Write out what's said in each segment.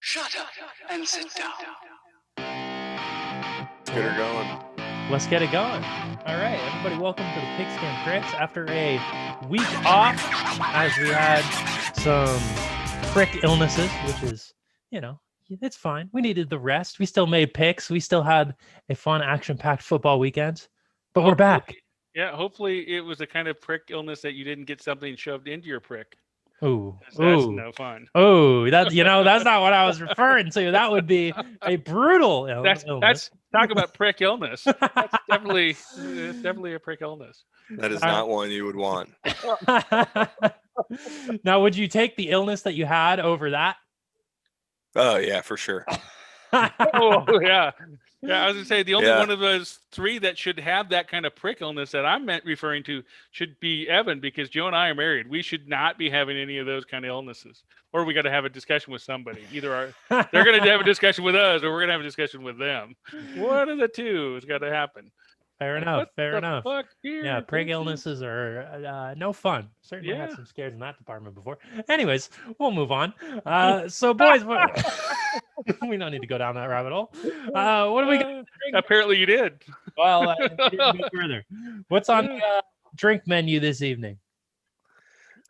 Shut up and sit down. Let's get her going. Let's get it going. All right, everybody, welcome to the Pigskin Crits. After a week off, as we had some prick illnesses, which is, it's fine. We needed the rest. We still made picks. We still had a fun, action-packed football weekend, but we're back. Yeah, hopefully it was the kind of prick illness that you didn't get something shoved into your prick. Ooh, That's no fun. Oh, that's not what I was referring to. That would be a brutal illness. That's talk about prick illness. That's definitely a prick illness. That is not one you would want. Now, would you take the illness that you had over that? Oh yeah, for sure. Oh yeah. Yeah, I was gonna say the only one of those three that should have that kind of prick illness that I'm referring to should be Evan, because Joe and I are married. We should not be having any of those kind of illnesses, or we got to have a discussion with somebody. Either they're going to have a discussion with us, or we're going to have a discussion with them. One of the two has got to happen. Fair enough. Fair enough. Yeah, prick illnesses are no fun. Certainly had some scares in that department before. Anyways, we'll move on. So, boys, we don't need to go down that rabbit hole. What do we got? Apparently, you did. Well, go further. What's on the drink menu this evening?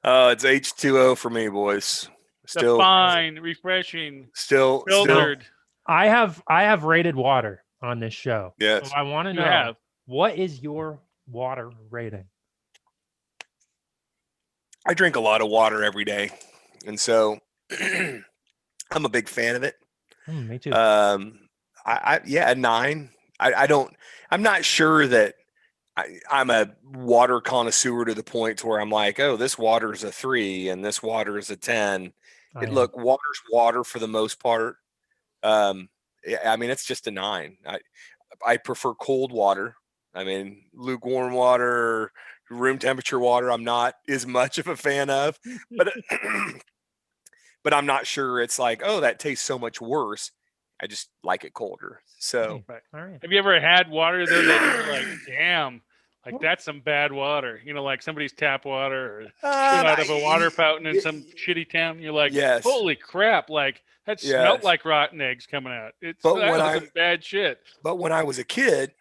It's H2O for me, boys. Still fine, refreshing, still filtered. I have rated water on this show. Yes. So I want to know, what is your water rating? I drink a lot of water every day, and so I'm a big fan of it. Me too. A 9. I'm not sure that I'm a water connoisseur to the point to where I'm like, oh, this water is a 3 and this water is a 10. Look, water's water for the most part. I mean, it's just a 9. I prefer cold water. I mean, lukewarm water, room temperature water, I'm not as much of a fan of, but but I'm not sure it's like, oh, that tastes so much worse. I just like it colder. So, all right. Have you ever had water though that you're like, damn, like that's some bad water? You know, like somebody's tap water or out of a water fountain in some shitty town. You're like, holy crap, like that smelled like rotten eggs coming out. That was some bad shit. But when I was a kid,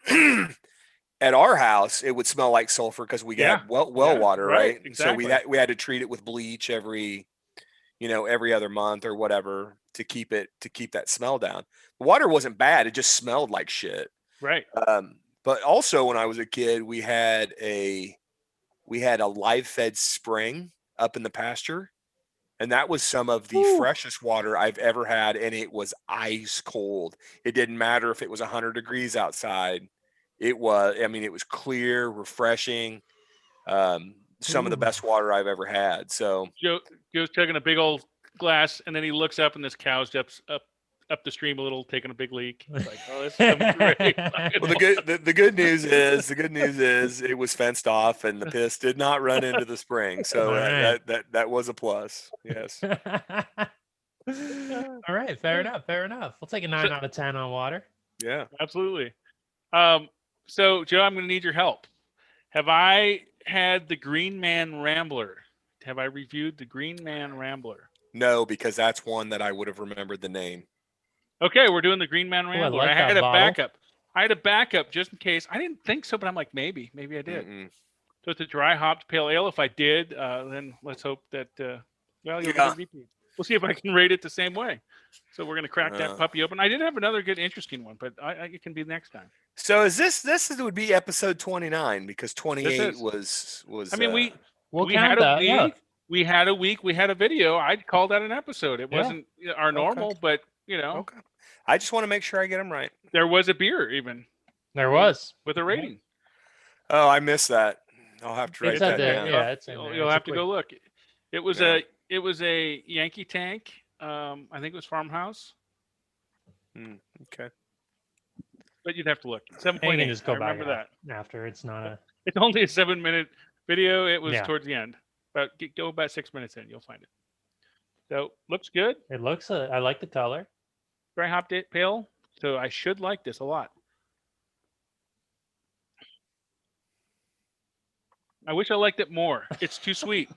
at our house, it would smell like sulfur because we got well water, right? Exactly. So we had to treat it with bleach every other month or whatever to keep that smell down. The water wasn't bad; it just smelled like shit. Right. But also, when I was a kid, we had a live fed spring up in the pasture, and that was some of the freshest water I've ever had, and it was ice cold. It didn't matter if it was 100 degrees outside. It was clear, refreshing. Some of the best water I've ever had. So Joe's taking a big old glass, and then he looks up, and this cow's up the stream a little, taking a big leak. It's like, oh, this is great. Well, the good news is it was fenced off, and the piss did not run into the spring. So that was a plus. Yes. All right, fair enough. We'll take a 9 out of 10 on water. Yeah, absolutely. So, Joe, I'm going to need your help. Have I had the Green Man Rambler? Have I reviewed the Green Man Rambler? No, because that's one that I would have remembered the name. Okay, we're doing the Green Man Rambler. I had a bottle. backup. I had a backup just in case. I didn't think so, but I'm like, maybe I did. Mm-mm. So it's a dry hopped pale ale. If I did, then let's hope that, you'll get a repeat. We'll see if I can rate it the same way. So we're going to crack that puppy open. I did have another good, interesting one, but it can be next time. So is this would be episode 29 because 28 was. I mean, we had a week. Yeah. We had a week. We had a video. I'd call that an episode. It wasn't our normal, but Okay. I just want to make sure I get them right. There was a beer even. There was with a rating. Oh, I missed that. I'll have to write that down. Yeah, you'll have to go look. It was a Yankee Tank. I think it was Farmhouse. Okay. But you'd have to look. 7.8. Just go I remember that. After it's not a. It's only a 7-minute video. It was towards the end. But go about 6 minutes in, you'll find it. So looks good. It looks. I like the color. Dry hopped it pale. So I should like this a lot. I wish I liked it more. It's too sweet.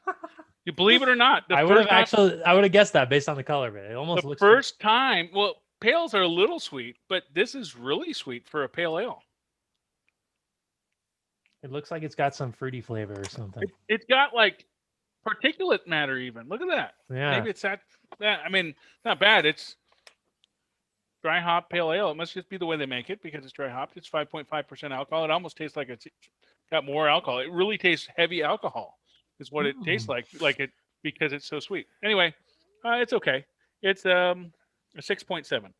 You believe it or not, I would have guessed that based on the color of it. It almost the looks first time. Well, pales are a little sweet, but this is really sweet for a pale ale. It looks like it's got some fruity flavor or something. It's got like particulate matter even. Look at that. Yeah. Maybe it's that. I mean, not bad. It's dry hop pale ale. It must just be the way they make it because it's dry hopped. It's 5.5% alcohol. It almost tastes like it's got more alcohol. It really tastes heavy alcohol is what it tastes like it because it's so sweet. Anyway, it's okay. It's a 6.7.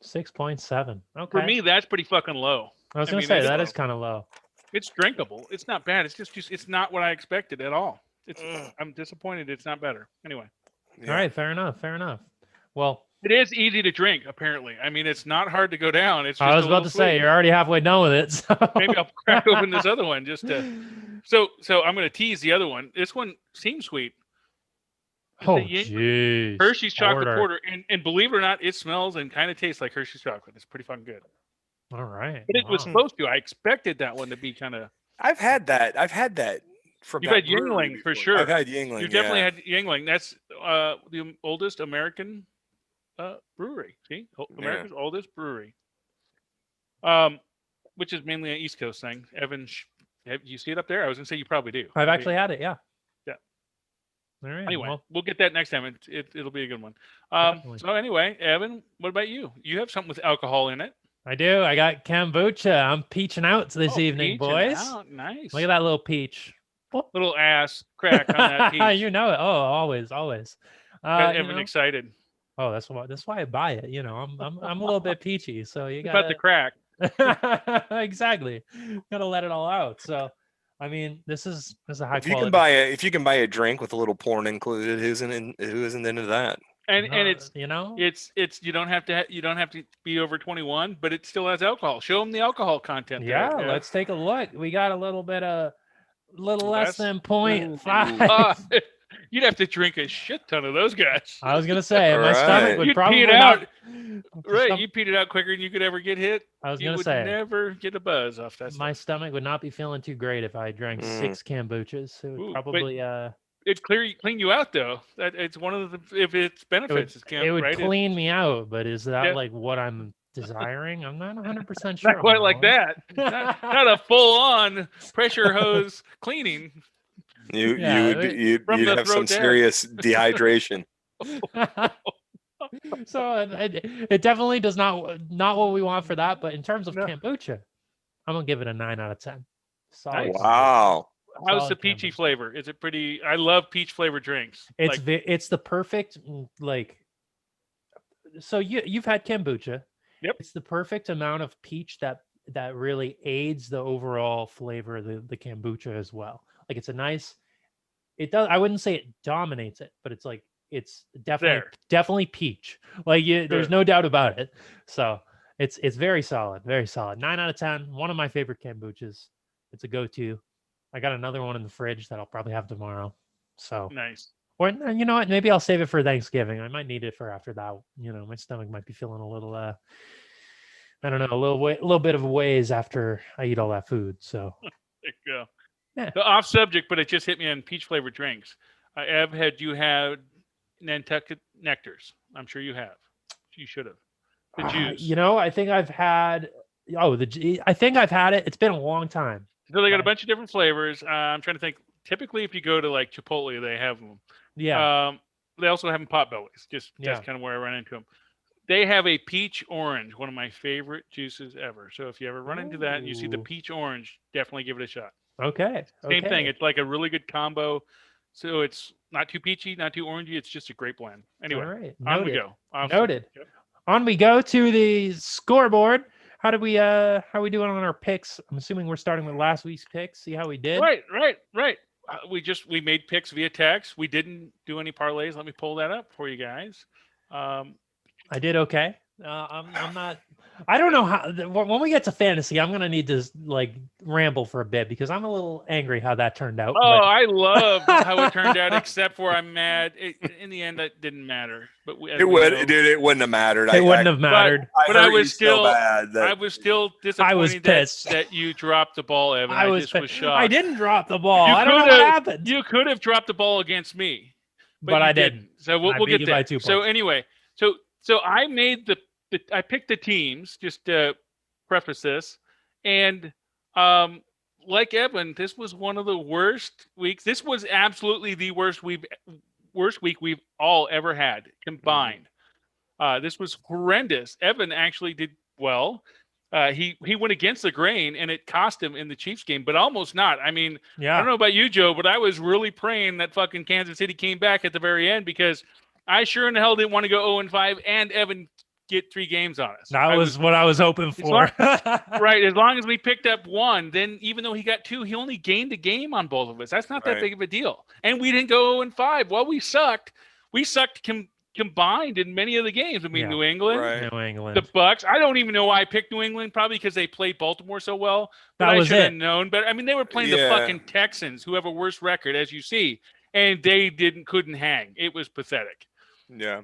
6.7. Okay. For me, that's pretty fucking low. I was going to say that is kind of low. It's drinkable. It's not bad. It's just it's not what I expected at all. I'm disappointed it's not better. Anyway. Yeah. All right, fair enough. Well, it is easy to drink, apparently. I mean, it's not hard to go down. It's just I was about to say you're already halfway done with it. So. Maybe I'll crack open this other one just to. So I'm going to tease the other one. This one seems sweet. Oh, jeez. Hershey's chocolate porter, and believe it or not, it smells and kind of tastes like Hershey's chocolate. It's pretty fucking good. All right. But it was supposed to. I expected that one to be kind of. I've had that from. You've had Yingling for sure. I've had Yingling. You definitely had Yingling. That's the oldest American brewery. See, America's oldest brewery. Which is mainly an East Coast thing. Evan, you see it up there? I was gonna say you probably do. I've actually had it. Yeah. Yeah. All right. Anyway, we'll get that next time. It'll be a good one. So anyway, Evan, what about you? You have something with alcohol in it. I do. I got kombucha. I'm peaching out this evening, boys. Out. Nice. Look at that little peach. Little ass crack on that peach. You know it. Oh, always. Got Evan excited. Oh, that's why I buy it. You know, I'm a little bit peachy, so you got about the crack. Exactly. Gotta let it all out. So, I mean, this is a high quality. If you can buy a drink with a little porn included, who isn't into that? And it's it's you don't have to be over 21, but it still has alcohol. Show them the alcohol content. Yeah, let's take a look. We got a little less than 0.5. You'd have to drink a shit ton of those guys. I was gonna say my stomach would probably pee it out. Right, you peed it out quicker than you could ever get hit. I was gonna say never get a buzz off that. My stomach would not be feeling too great if I drank 6 kombuchas. It would probably It'd clean you out though. It's one of if it's benefits. It would clean me out, but is that like what I'm desiring? I'm not 100% sure. Not quite like that. not a full-on pressure hose cleaning. You'd have some serious dehydration. So it definitely does not what we want for that. But in terms of kombucha, I'm gonna give it a 9 out of 10. Solid. Wow. How's the peachy flavor? Is it pretty? I love peach flavored drinks. It's the perfect So you've had kombucha. Yep. It's the perfect amount of peach that really aids the overall flavor of the kombucha as well. Like it's a nice. It does. I wouldn't say it dominates it, but it's like it's definitely peach. Like there's no doubt about it. So it's very solid, very solid. 9 out of 10. One of my favorite kombuchas. It's a go-to. I got another one in the fridge that I'll probably have tomorrow. So nice. Or you know what? Maybe I'll save it for Thanksgiving. I might need it for after that. You know, my stomach might be feeling a little. I don't know, a little bit of a ways after I eat all that food. So there you go. Yeah. So off subject, but it just hit me on peach flavored drinks. Ev, had you had Nantucket Nectars? I'm sure you have. You should have. The juice. You know, I think I've had. I think I've had it. It's been a long time. So they got a bunch of different flavors. I'm trying to think. Typically, if you go to like Chipotle, they have them. Yeah. They also have them Potbellies. That's kind of where I run into them. They have a peach orange, one of my favorite juices ever. So if you ever run into that and you see the peach orange, definitely give it a shot. Okay. Same thing. It's like a really good combo. So it's not too peachy, not too orangey. It's just a great blend. Anyway, all right. On we go. Noted. Yep. On we go to the scoreboard. How we doing on our picks? I'm assuming we're starting with last week's picks. See how we did. Right. We made picks via text. We didn't do any parlays. Let me pull that up for you guys. I did okay. I'm not. I don't know how. When we get to fantasy, I'm gonna need to like ramble for a bit because I'm a little angry how that turned out. Oh, I love how it turned out, except for I'm mad. In the end, that didn't matter. But It would, dude. It wouldn't have mattered. It wouldn't have mattered. But I hurt you was still, so bad that I was still I disappointed was pissed. that you dropped the ball, Evan. I just was shocked. I didn't drop the ball. You I don't know could what have- happened. You could have dropped the ball against me, but you I didn't. So I we'll beat get you there. by 2 So points. anyway, so I made I picked the teams just to preface this, and like Evan, this was one of the worst weeks. This was absolutely the worst week we've all ever had combined. This was horrendous. Evan actually did well. He went against the grain, and it cost him in the Chiefs game, but almost not. I mean, I Yeah. don't know about you, Joe, but I was really praying that fucking Kansas City came back at the very end because I sure in the hell didn't want to go 0-5 and Evan get 3 games on us. That was what I was hoping for. Right. As long as we picked up 1, then even though he got 2, he only gained a game on both of us. That's not that Right. big of a deal. And we didn't go 0-5. Well, we sucked. We sucked combined in many of the games. I mean, Yeah. New England, Right. New England. the Bucks. I don't even know why I picked New England. Probably because they played Baltimore so well. But That I was should have it. known. But I mean, they were playing the Yeah. fucking Texans, who have a worse record, as you see, and they couldn't hang. It was pathetic. Yeah.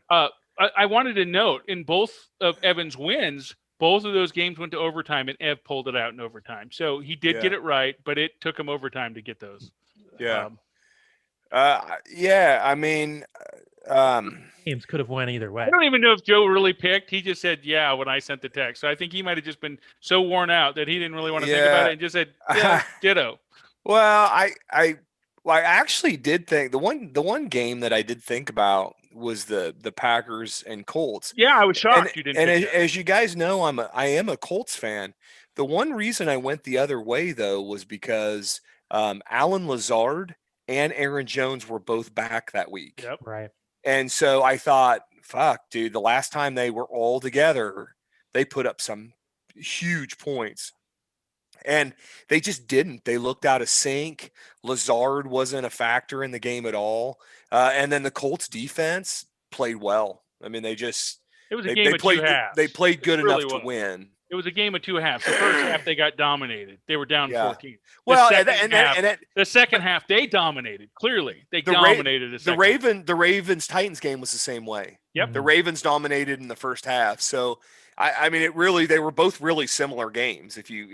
I wanted to note in both of Evan's wins, both of those games went to overtime, and Ev pulled it out in overtime. So he did Yeah. get it right, but it took him overtime to get those. Yeah. Um, Yeah. I mean, Games could have went either way. I don't even know if Joe really picked. He just said, yeah, when I sent the text. So I think he might have just been so worn out that he didn't really want to think about Yeah. it and just said, yeah, ditto. well, I actually did think the one game that I did think about was the Packers and Colts. Yeah, I was shocked And, you didn't and pick as, that. as you guys know, I am a Colts fan. The one reason I went the other way though was because Alan Lazard and Aaron Jones were both back that week. Yep. Right. And so I thought, fuck, dude, the last time they were all together, they put up some huge points. And they just didn't. They looked out of sync. Lazard wasn't a factor in the game at all. And then the Colts defense played well. I mean, It was a they game of played 2 halves. they played good really enough was. to win. It was a game of 2 halves. The first half they got dominated. They were down Yeah. 14. Well, The second half they dominated. Clearly, they The Ra- dominated. the Ravens Titans game was the same way. Yep. The Ravens dominated in the first half. So I mean, they were both really similar games. If you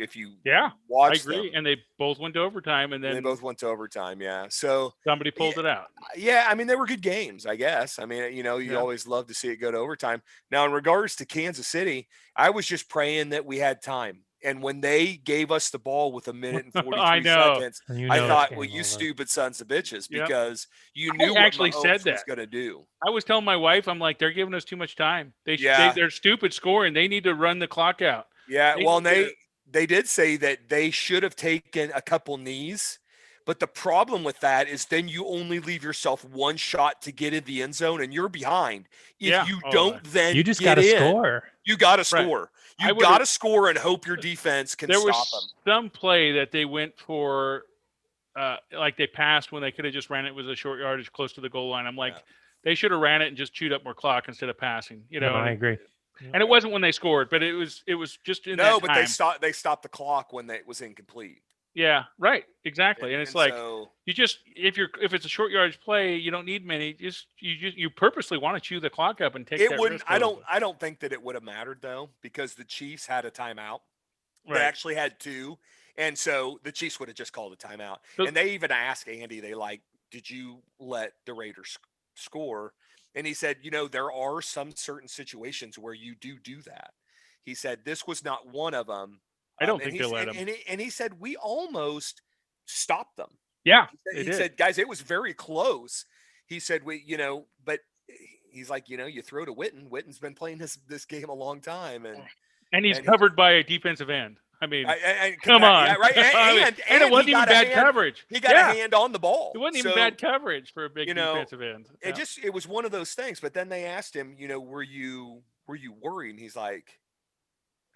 Yeah, I watch agree. them, And they both went to overtime, and they then both went to overtime. Yeah. So somebody pulled it out. yeah, I mean, they were good games, I guess. I mean, you Yeah. always love to see it go to overtime. Now, in regards to Kansas City, I was just praying that we had time. And when they gave us the ball with 1 minute and 43 I know. seconds, And you I know thought, it's well, game you over. stupid sons of bitches, Yep. because you I knew what actually Mahomes said was that. going to do. I was telling my wife, I'm like, they're giving us too much time. Yeah. They're stupid scoring. They need to run the clock out. Yeah, They well, need to- they did say that they should have taken a couple knees, but the problem with that is then you only leave yourself one shot to get in the end zone, and you're behind. If Yeah. you Oh, don't, then You just got got to to score. You got to Right. score. I You would've- got to score and hope your defense can There stop was them. some play that they went for, like they passed when they could have just ran it. It was a short yardage close to the goal line. I'm like, Yeah. they should have ran it and just chewed up more clock instead of passing. You know, No, I agree. and it wasn't when they scored, but it was just in No, that but time. they stopped the clock when it was incomplete. Yeah, right, exactly. And it's like so, you just if it's a short yardage play, you don't need many. You purposely want to chew the clock up and take it that wouldn't. risk I a little don't. I don't think that it would have mattered though, because the Chiefs had a timeout. bit. They Right. actually had 2, and so the Chiefs would have just called a timeout. So- And they even asked Andy, they like, did you let the Raiders score? And he said, there are some certain situations where you do that. He said this was not one of them. I don't and think they'll let him. And he said we almost stopped them. Yeah, He they did. said, guys, it was very close. He said, but he's like, you throw to Witten. Witten's been playing this game a long time, and he's and covered by a defensive end. I mean, I come on, yeah, right? I mean, and it wasn't he even got a bad hand- coverage. He got Yeah. a hand on the ball. It wasn't even So, bad coverage for a big you know, defensive end. Yeah. It was one of those things. But then they asked him, were you worried? And he's like,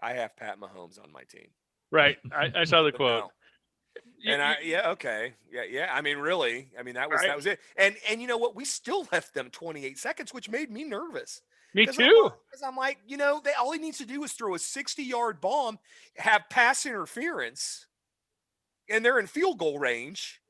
I have Pat Mahomes on my team. Right. I saw the But quote. no. And okay. Yeah. I mean, really, that Right. was it. And you know what? We still left them 28 seconds, which made me nervous. Me 'Cause too. Because I'm like, all he needs to do is throw a 60-yard bomb, have pass interference, and they're in field goal range.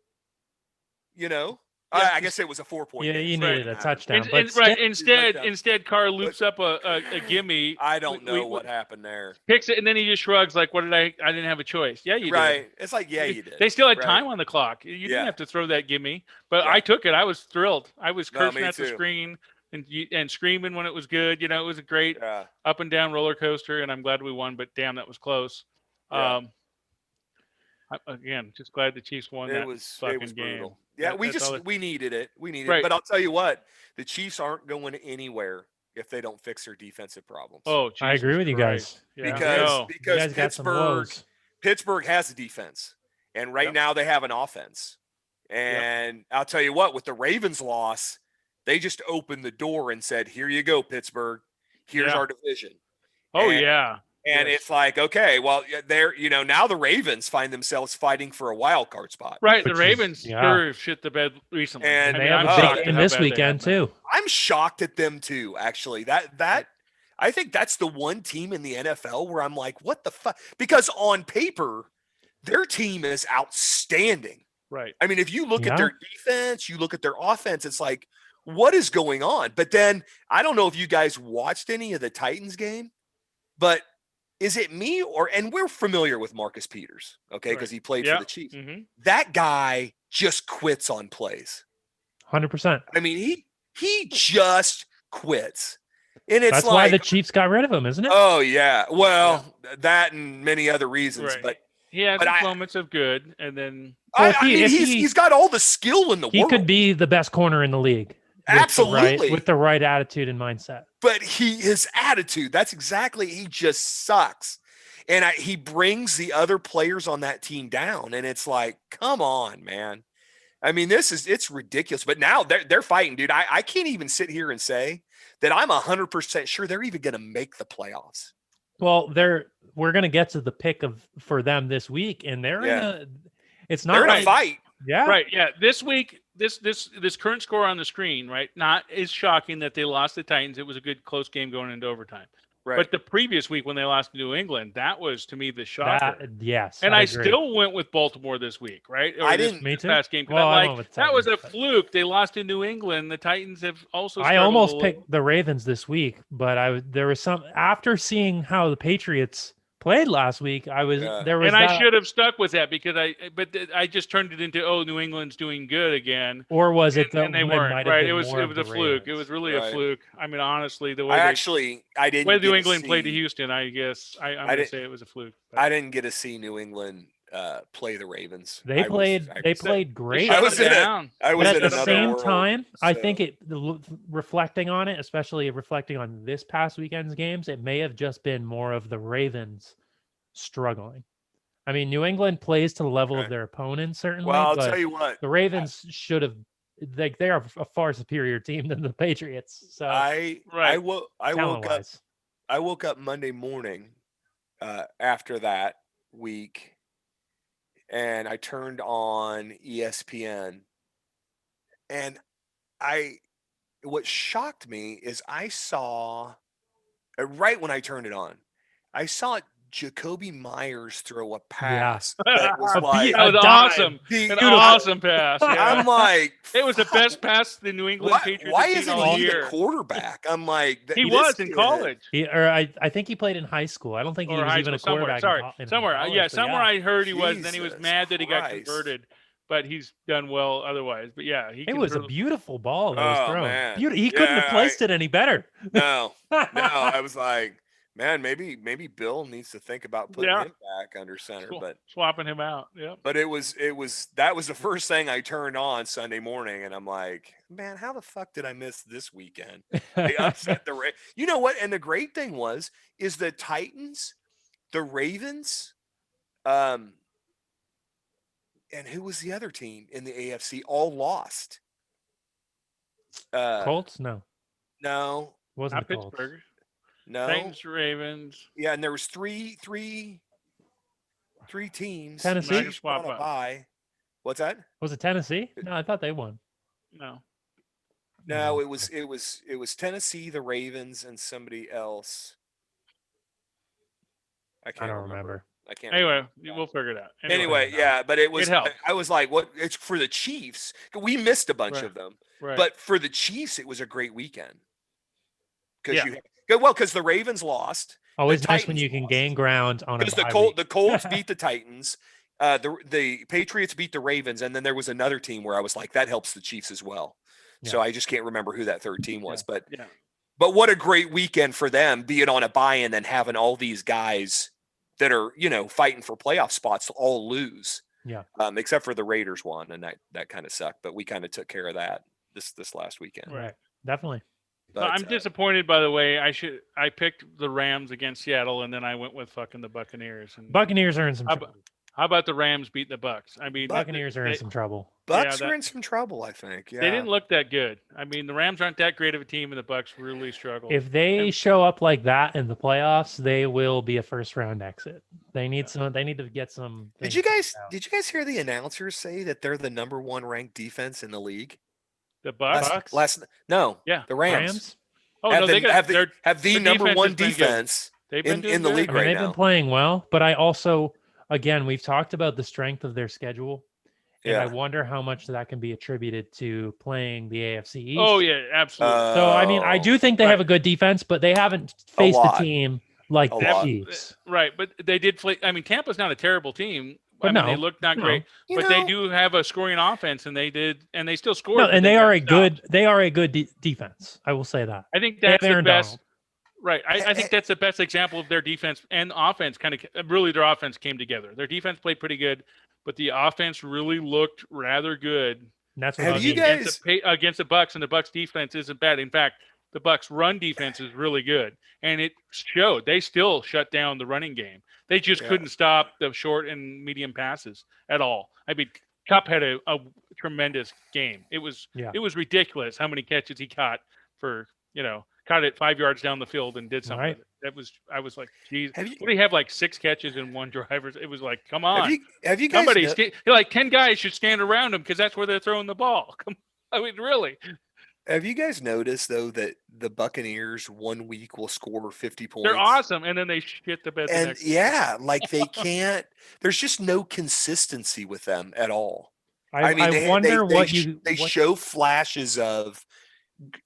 Yeah, I guess it was a 4-point Yeah, game. you so it needed didn't a matter. touchdown. And, But and, right, still, instead, Carr loops up a gimme. I don't know what happened there. Picks it, and then he just shrugs like, "What did I didn't have a choice." Yeah, you Right. did. It's like, yeah, you did. They still had Right. time on the clock. You didn't Yeah. have to throw that gimme, but Yeah. I took it. I was thrilled. I was No, cursing me at the too. screen and screaming when it was good. It was a great Yeah. up and down roller coaster, and I'm glad we won. But damn, that was close. Yeah. Again, just glad the Chiefs won that fucking brutal. game. Yeah, we needed it. Right. But I'll tell you what, the Chiefs aren't going anywhere if they don't fix their defensive problems. Oh, I agree with you guys. Yeah. Because you guys got some woes. Pittsburgh has a defense, and right now they have an offense. And I'll tell you what, with the Ravens loss, they just opened the door and said, "Here you go, Pittsburgh. Here's our division." Oh, And it's like, okay, well, they're, now the Ravens find themselves fighting for a wild card spot. Right. The Ravens sure shit the bed recently. And they have a big game this weekend, too. I'm shocked at them, too, actually. I think that's the one team in the NFL where I'm like, what the fuck? Because on paper, their team is outstanding. Right. I mean, if you look at their defense, you look at their offense, it's like, what is going on? But then, I don't know if you guys watched any of the Titans game, but is it me and we're familiar with Marcus Peters, okay, because he played for the Chiefs. Mm-hmm. That guy just quits on plays. 100%. I mean, he just quits. And it's that's why the Chiefs got rid of him, isn't it? Oh, yeah. Well, that and many other reasons. Right. But he has moments of good, and then he's got all the skill in the world. He could be the best corner in the league. Absolutely. With the right attitude and mindset. But his attitude, he just sucks. And he brings the other players on that team down. And it's like, come on, man. I mean, it's ridiculous. But now they're fighting, dude. I can't even sit here and say that I'm 100% sure they're even going to make the playoffs. Well, we're going to get to the pick for them this week. And they're in a fight. Yeah. Right. Yeah. This week, this current score on the screen, right? Not as shocking that they lost the Titans. It was a good close game going into overtime. Right. But the previous week when they lost to New England, that was to me the shocker. Yes. And I still went with Baltimore this week, right? I didn't. Me too. Past game. Well, I'm like, that was a fluke. They lost to New England. The Titans have also. I almost picked the Ravens this week, but there was some after seeing how the Patriots played last week. I should have stuck with that because I just turned it into New England's doing good again. Or was it? And they weren't right. It was a fluke. It was really a fluke. I mean, honestly, the way I didn't. The way New England played to Houston, I guess I'm going to say it was a fluke. But I didn't get to see New England play the Ravens. They played great. I was in at the same world, time. So. I think reflecting on it, especially reflecting on this past weekend's games, it may have just been more of the Ravens struggling. I mean, New England plays to the level of their opponent, certainly. Well, I'll tell you what, the Ravens should have. They are a far superior team than the Patriots. So I woke up Monday morning after that week, and I turned on ESPN, and what shocked me is I saw right when I turned it on, I saw Jacoby Myers throw a pass. That was awesome. An awesome pass. Yeah. I'm like, it was the best pass the New England Patriots why have seen all isn't he year. the quarterback? I'm like, he was in college. I think he played in high school. I don't think he was even a quarterback. Somewhere I heard he was. Then he was mad that he got Christ. converted, but he's done well otherwise. But yeah, it was a beautiful ball that was thrown. Man. He couldn't have placed it any better. No, I was like, man, maybe Bill needs to think about putting him back under center, but swapping him out. Yeah. But that was the first thing I turned on Sunday morning, and I'm like, man, how the fuck did I miss this weekend? They upset the You know what? And the great thing is the Titans, the Ravens, and who was the other team in the AFC? All lost. Colts? No, not wasn't the Colts. Pittsburgh. No. Titans, Ravens. Yeah, and there was three teams. Tennessee. What's that? Was it Tennessee? No, I thought they won. No. No, it was Tennessee, the Ravens, and somebody else. I can't remember. I can't. Anyway, remember. we'll figure it out. Anyway, yeah, but it was. helped. I was like, "What?" It's for the Chiefs. We missed a bunch of them, Right. but for the Chiefs, it was a great weekend because Yeah. because the Ravens lost. Always the nice when Titans you can lost. gain ground on a Because bye week. the Colts beat the Titans. The Patriots beat the Ravens, and then there was another team where I was like, that helps the Chiefs as well. Yeah. So I just can't remember who that third team was, Yeah. but what a great weekend for them, being on a bye and then having all these guys that are fighting for playoff spots all lose. Yeah. Except for the Raiders won, and that kind of sucked, but we kind of took care of that this last weekend. Right. Definitely. But, I'm disappointed, by the way. I picked the Rams against Seattle, and then I went with fucking the Buccaneers. And Buccaneers are in some trouble. How about the Rams beat the Bucks? I mean, Buccaneers are in some trouble. Bucks are in some trouble, I think. Yeah. They didn't look that good. I mean, the Rams aren't that great of a team, and the Bucks really struggled. If they show up like that in the playoffs, they will be a first round exit. They need They need to get some. Did you guys hear the announcers say that they're the number 1 ranked defense in the league? The Bucks? The Rams. Oh, no, they have the number 1 defense in the league right now. They've been playing well, but I also, again, we've talked about the strength of their schedule, and I wonder how much that can be attributed to playing the AFC East. Oh, yeah, absolutely. So, I mean, I do think they have a good defense, but they haven't faced a team like the Chiefs. Right, but they did play. I mean, Tampa's not a terrible team. But they looked not great, but they do have a scoring offense, and they still scored. No, and they are a good defense. I will say that. I think that's the best. Right, I think that's the best example of their defense and offense. Really, their offense came together. Their defense played pretty good, but the offense really looked rather good. And that's what against the Bucks, and the Bucks defense isn't bad. In fact, the Bucks run defense is really good, and it showed. They still shut down the running game. They just couldn't stop the short and medium passes at all. I mean, Kupp had a tremendous game. It was ridiculous how many catches he caught caught it 5 yards down the field and did something. Right. I was like, geez, what do you have, like 6 catches in one drive? It was like, come on. Have you guys? Like 10 guys should stand around him because that's where they're throwing the ball. I mean, really. Have you guys noticed, though, that the Buccaneers 1 week will score 50 points? They're awesome, and then they shit the bed the next week. Like they can't – there's just no consistency with them at all. I mean, they show flashes of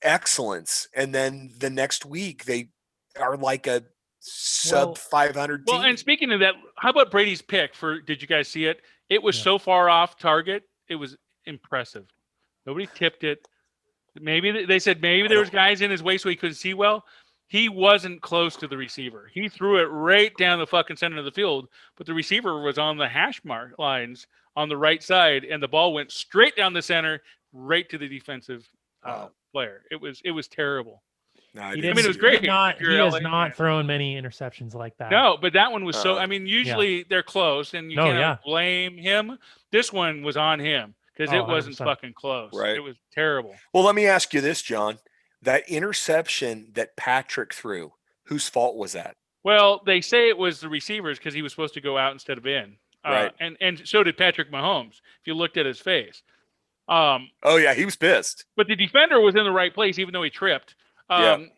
excellence, and then the next week they are like a sub 500 team. Well, and speaking of that, how about Brady's pick did you guys see it? It was so far off target. It was impressive. Nobody tipped it. Maybe they said there was guys in his way so he couldn't see well. He wasn't close to the receiver. He threw it right down the fucking center of the field, but the receiver was on the hash mark lines on the right side, and the ball went straight down the center, right to the defensive player. It was terrible. No, it was great. He has not thrown many interceptions like that. No, but that one was so. I mean, usually they're close, and you can't blame him. This one was on him. Because it wasn't 100%. Fucking close. Right. It was terrible. Well, let me ask you this, John. That interception that Patrick threw, whose fault was that? Well, they say it was the receivers because he was supposed to go out instead of in. Right. And so did Patrick Mahomes, if you looked at his face. Oh, yeah, he was pissed. But the defender was in the right place, even though he tripped.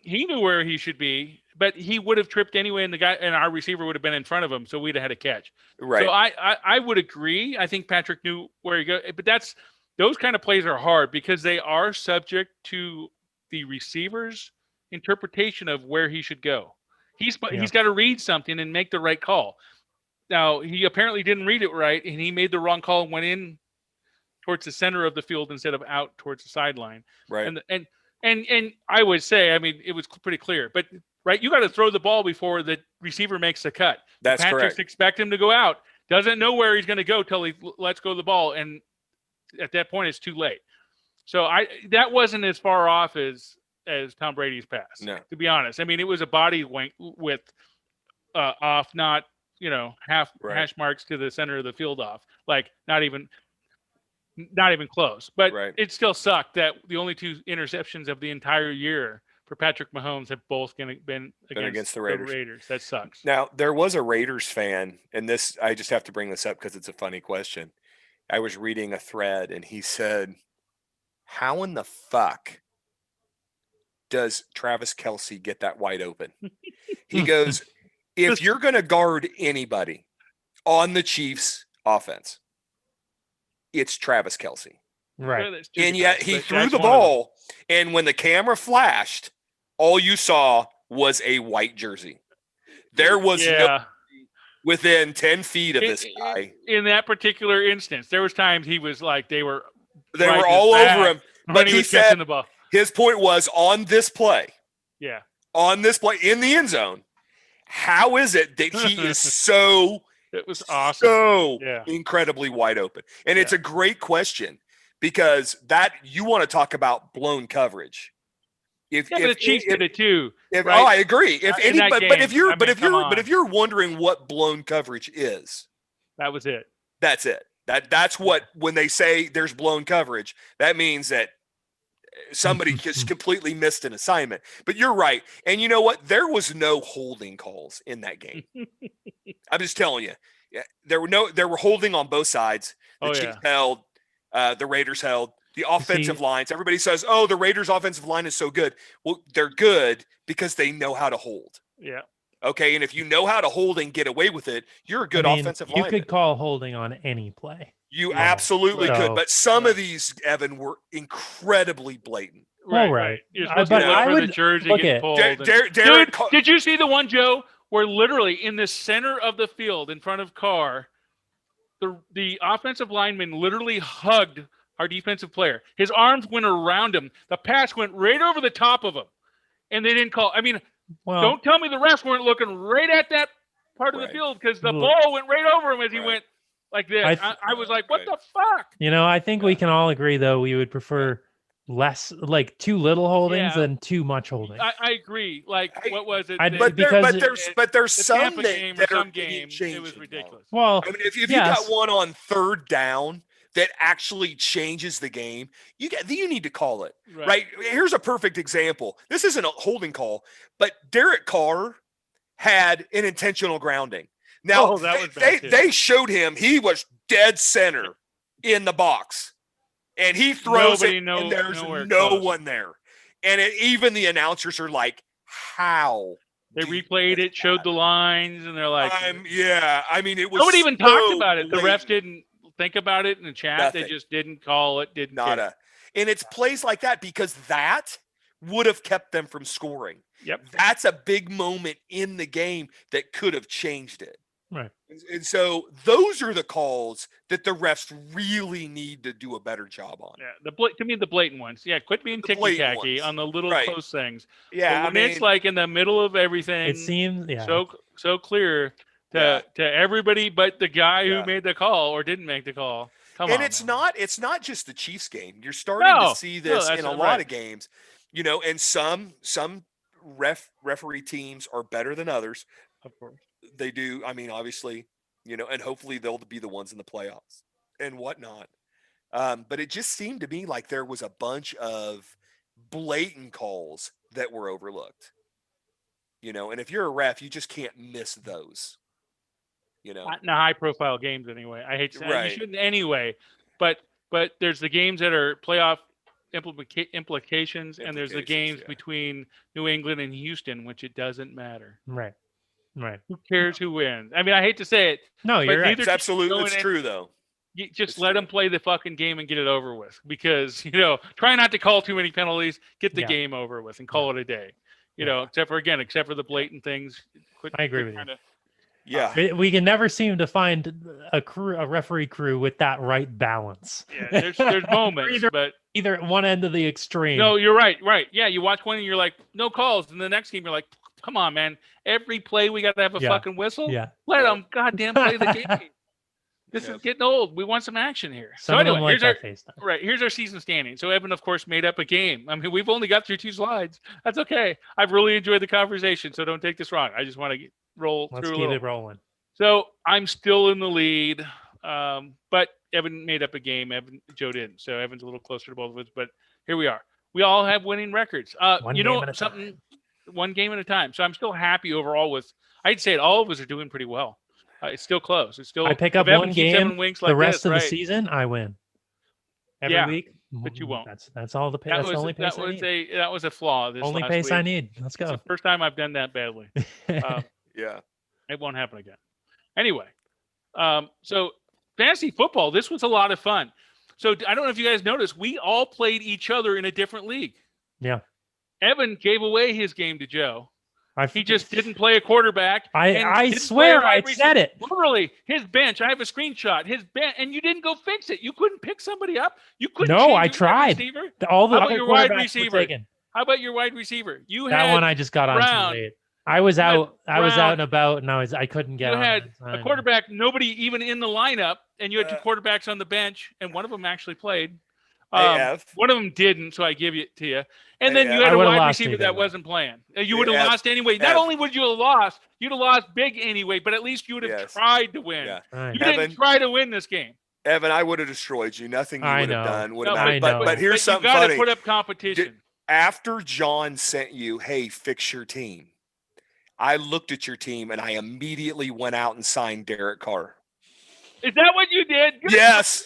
He knew where he should be, but he would have tripped anyway, and our receiver would have been in front of him, so we'd have had a catch. Right. So I would agree. I think Patrick knew where he go, but those kind of plays are hard because they are subject to the receiver's interpretation of where he should go. He's got to read something and make the right call. Now, he apparently didn't read it right, and he made the wrong call and went in towards the center of the field instead of out towards the sideline. Right. And I would say, I mean, it was pretty clear, but right, you got to throw the ball before the receiver makes the cut. That's correct. Expect him to go out. Doesn't know where he's going to go till he lets go of the ball, and at that point, it's too late. So that wasn't as far off as Tom Brady's pass. No. To be honest, I mean, it was a body width off, not hash marks to the center of the field off, like not even close. But it still sucked that the only 2 interceptions of the entire year for Patrick Mahomes have both been against the Raiders. That sucks. Now, there was a Raiders fan, and this, I just have to bring this up because it's a funny question. I was reading a thread, and he said, how in the fuck does Travis Kelce get that wide open? He goes, if you're going to guard anybody on the Chiefs offense, it's Travis Kelce. Right. And yet he threw the ball, and when the camera flashed, all you saw was a white jersey. There was no within 10 feet of this guy. In that particular instance, there was times he was like, they were all over him. But he he was catching the ball. His point was on this play. Yeah. On this play in the end zone. How is it that he is so it was awesome. So incredibly wide open? And it's a great question because that you want to talk about blown coverage. If the Chiefs did it too. Right? Oh, I agree. If if you're wondering what blown coverage is, that was it. That's it. That's what when they say there's blown coverage, that means that somebody just completely missed an assignment. But you're right. And you know what? There was no holding calls in that game. I'm just telling you. There were holding on both sides. The Chiefs held, the Raiders held. The offensive lines, everybody says, oh, the Raiders' offensive line is so good. Well, they're good because they know how to hold. Yeah. Okay, and if you know how to hold and get away with it, you're a good offensive lineman. You could call holding on any play. You absolutely could, but some of these, Evan, were incredibly blatant. Right. You're supposed to look for the jersey getting pulled. Dude, did you see the one, Joe, where literally in the center of the field in front of Carr, the offensive lineman literally hugged our defensive player. His arms went around him. The pass went right over the top of him. And they didn't call. I mean, don't tell me the refs weren't looking right at that part of the field because the ball went right over him as he went like this. I was like, what the fuck? I think we can all agree, though, we would prefer less, like too little holdings than too much holding. I agree. Like, what was it? But there's some that are game. It was ridiculous. Well, I mean, if you got one on third down that actually changes the game, you need to call it. Right? Here's a perfect example. This isn't a holding call, but Derek Carr had an intentional grounding. Now, they showed him he was dead center in the box, and he throws and there's no one there. And even the announcers are like, how? They replayed it, showed the lines, and they're like, I mean, it was nobody even talked about it. The refs didn't think about it in the chat. Nothing. They just didn't call it. Nada. And it's plays like that because that would have kept them from scoring. Yep. That's a big moment in the game that could have changed it. Right. And so those are the calls that the refs really need to do a better job on. Yeah. To me, the blatant ones. Yeah. Quit being ticky-tacky on the little close things. Yeah. But when it's like in the middle of everything, it seems so clear to everybody but the guy who made the call or didn't make the call. Come on. And it's not just the Chiefs game. You're starting to see this in a lot of games, and some referee teams are better than others. Of course. They do. I mean, obviously, and hopefully they'll be the ones in the playoffs and whatnot. But it just seemed to me like there was a bunch of blatant calls that were overlooked, and if you're a ref, you just can't miss those. Not in the high-profile games, anyway. I hate to say you shouldn't anyway, but there's the games that are playoff implications, and there's the games between New England and Houston, which it doesn't matter. Right. Who cares who wins? I mean, I hate to say it. No, you're right. It's absolutely it's true, though. You just let them play the fucking game and get it over with, because try not to call too many penalties. Get the game over with and call it a day. Except for the blatant things. I agree with you. Yeah, we can never seem to find a referee crew with that right balance. Yeah, there's moments, but either at one end of the extreme. No, you're right. Yeah, you watch one and you're like, no calls, and the next game you're like, come on, man. Every play we got to have a fucking whistle. Yeah, let them goddamn play the game. This is getting old. We want some action here. So anyway, here's our season standing. So Evan, of course, made up a game. I mean, we've only got through 2 slides. That's okay. I've really enjoyed the conversation, so don't take this wrong. I just want to Let's keep it rolling. So I'm still in the lead, but Evan made up a game. Joe didn't. So Evan's a little closer to both of us, but here we are. We all have winning records. One game at a time. So I'm still happy overall with, I'd say all of us are doing pretty well. It's still close. It's still. I pick up one game. The rest of the season, I win. Every week. but you won't. That's all the pace. That's the only pace I need. That was a flaw. This Only last pace week. I need. Let's It's go. the first time I've done that badly. Yeah. It won't happen again. Anyway, so fantasy football. This was a lot of fun. So I don't know if you guys noticed, we all played each other in a different league. Yeah. Evan gave away his game to Joe. I He just didn't play a quarterback. I swear I said it. Literally, his bench. I have a screenshot. His bench, and you didn't go fix it. You couldn't pick somebody up. You couldn't. No, change I your tried. Receiver. All the How about other your wide quarterbacks were receiver? taken. How about your wide receiver? You That had one I just got on Brown. too late. I was out. I was Brown. out and about, and I couldn't get You on. had in a time. quarterback, nobody even in the lineup, and you had two quarterbacks on the bench, and one of them actually played. One of them didn't, so I give it to you. And then you had a wide receiver that wasn't playing. You would have lost anyway. Not only would you have lost, you'd have lost big anyway, but at least you would have tried to win. Yeah. Right. You didn't try to win this game. Evan, I would have destroyed you. Nothing you would have done would have mattered. But here's something funny. You got to put up competition. After John sent you, hey, fix your team, I looked at your team and I immediately went out and signed Derek Carr. Is that what you did? Good Yes.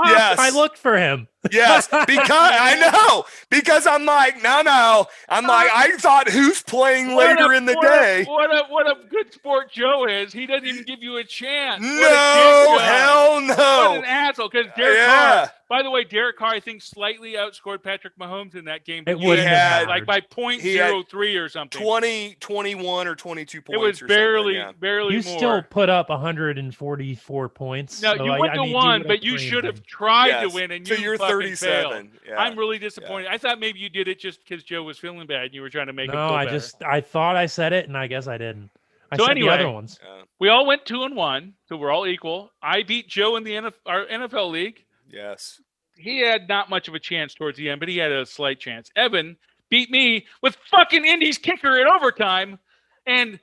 Yes. I looked for him. Yes, because I know. Because I'm like, no. I'm like, I thought who's playing later in the day. What a good sport Joe is. He doesn't even give you a chance. No, hell no. What an asshole. Because Derek Carr, by the way, Derek Carr, I think, slightly outscored Patrick Mahomes in that game. It wouldn't have like by 0.03 or something. 20, 21 or 22 points. It was barely you more. still put up 144 points. No, so you went to one, but you should have tried to win, and so you you're fucking 37. failed. Yeah. I'm really disappointed. I thought maybe you did it just because Joe was feeling bad and you were trying to make him feel No, better. I thought I said it, and I guess I didn't. I So said anyway, the other ones. We all went 2-1, so we're all equal. I beat Joe in our NFL league. Yes. He had not much of a chance towards the end, but he had a slight chance. Evan beat me with fucking Indy's kicker in overtime, and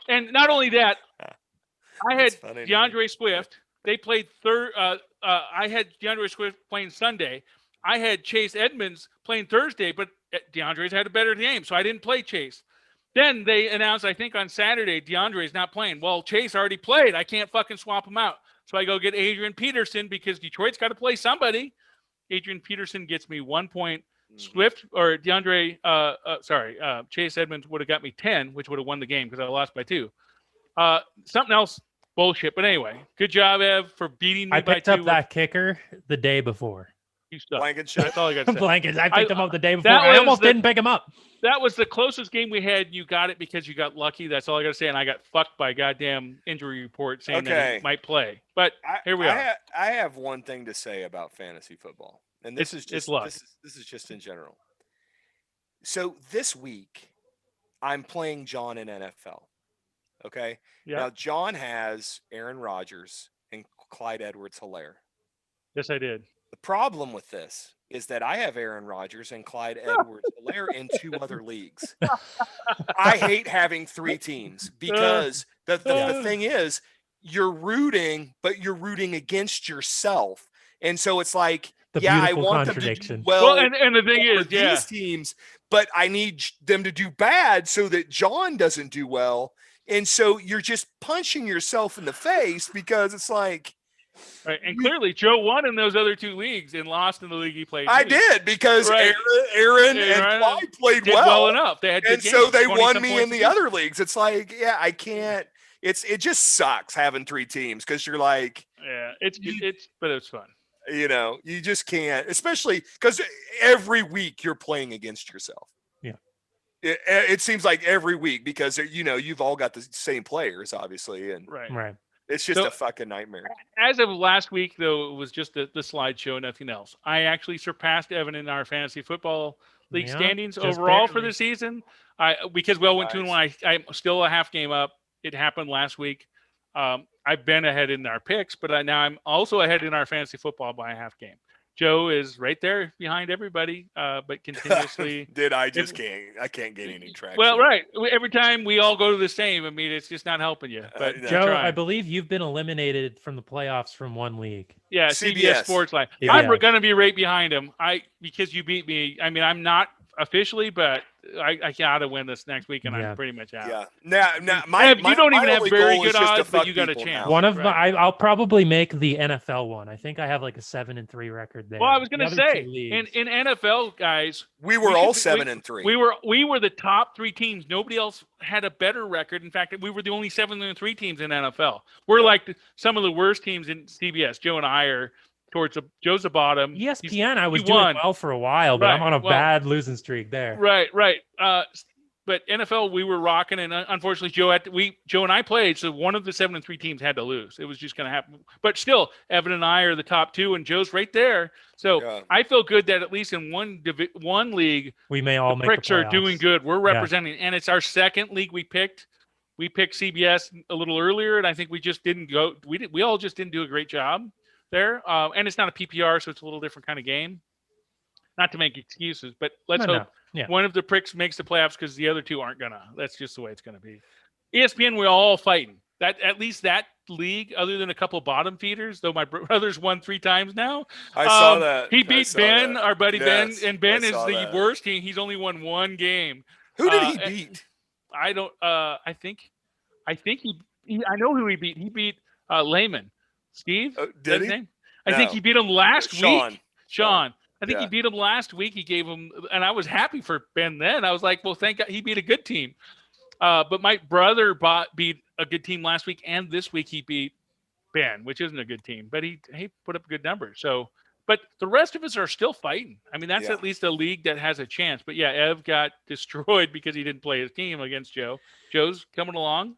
not only that, I had DeAndre Swift. They played third. I had DeAndre Swift playing Sunday. I had Chase Edmonds playing Thursday, but DeAndre's had a better game, so I didn't play Chase. Then they announced, I think on Saturday, DeAndre's not playing. Well, Chase already played. I can't fucking swap him out. So I go get Adrian Peterson because Detroit's got to play somebody. Adrian Peterson gets me 1 point. Swift or DeAndre, Chase Edmonds would have got me 10, which would have won the game because I lost by 2. Something else bullshit. But anyway, good job, Ev, for beating me by 2. I picked up that kicker the day before. You suck. Blankenship. That's all I got to say. Blankets. I picked him up the day before. I almost didn't pick him up. That was the closest game we had. You got it because you got lucky. That's all I got to say. And I got fucked by a goddamn injury report saying that he might play. But here we are. I have one thing to say about fantasy football, and this is just luck. This is just in general. So this week, I'm playing John in NFL. Okay. Yeah. Now John has Aaron Rodgers and Clyde Edwards-Helaire. Yes, I did. The problem with this is that I have Aaron Rodgers and Clyde Edwards-Helaire in 2 other leagues. I hate having 3 teams because the thing is you're rooting, but you're rooting against yourself. And so it's like, I want them to do well. And the thing is, these teams, but I need them to do bad so that John doesn't do well. And so you're just punching yourself in the face because it's like, right, and clearly Joe won in those other 2 leagues and lost in the league he played. I did because Aaron and Clyde played well enough. They had and games, so they won me in the other leagues. It's like, I can't. It just sucks having 3 teams because you're like, but it's fun. You just can't, especially because every week you're playing against yourself. Yeah, it seems like every week because you've all got the same players, obviously, and right. It's just a fucking nightmare. As of last week, though, it was just the slideshow, nothing else. I actually surpassed Evan in our fantasy football league standings overall for the season. Because we all went 2-1. I'm still a half game up. It happened last week. I've been ahead in our picks, but now I'm also ahead in our fantasy football by a half game. Joe is right there behind everybody, but continuously. I can't get any traction. Well, right. Every time we all go to the same, I mean, it's just not helping you. But Joe, I believe you've been eliminated from the playoffs from 1 league. Yeah, CBS Sports Live. Yeah. I'm going to be right behind him. Because you beat me. I mean, I'm not officially, but I gotta win this next week, and Yeah. I'm pretty much out. Yeah. Now, Ev, you don't even my have only very goal good is just to odds, but fuck you got a people chance. now. One of Right. I'll probably make the NFL one. I think I have like a 7-3 record there. Well, I was The going to other say, two leagues- in NFL, guys, We were we all should- 7-3. we were the top 3 teams. Nobody else had a better record. In fact, we were the only 7-3 teams in NFL. We're Yeah. like some of the worst teams in CBS. Joe and I are Joe's the bottom. ESPN, I was he doing won. well for a while, but I'm Right, on a well- bad losing streak there. Right. But NFL, we were rocking, and unfortunately, Joe and I played, so one of the 7-3 teams had to lose. It was just going to happen. But still, Evan and I are the top 2, and Joe's right there. So Yeah. I feel good that at least in one league, We may all the make Pricks the are playoffs. doing good. We're representing, and it's our second league we picked. We picked CBS a little earlier, and I think we just didn't go. We all just didn't do a great job there. And it's not a PPR, so it's a little different kind of game. Not to make excuses, but let's No, hope no. Yeah. one of the Pricks makes the playoffs because the other 2 aren't gonna. That's just the way it's gonna be. ESPN, we're all fighting. That at least that league, other than a couple bottom feeders, though my brother's won 3 times now. I saw that. He I beat saw Ben, that. our buddy Yes, Ben, and Ben I is saw the that. worst team. He's only won 1 game. Who did he and- beat? I don't. I think he. I know who he beat. He beat Lehman. Steve. Oh, Is that did his he? name? I think No. he beat him last Sean. week. Sean. I think he Yeah. beat him last week. He gave him, and I was happy for Ben then. I was like, well, thank God he beat a good team. But my brother beat a good team last week, and this week he beat Ben, which isn't a good team, but he put up good numbers. So, but the rest of us are still fighting. I mean, that's Yeah. at least a league that has a chance. But yeah, Ev got destroyed because he didn't play his team against Joe. Joe's coming along.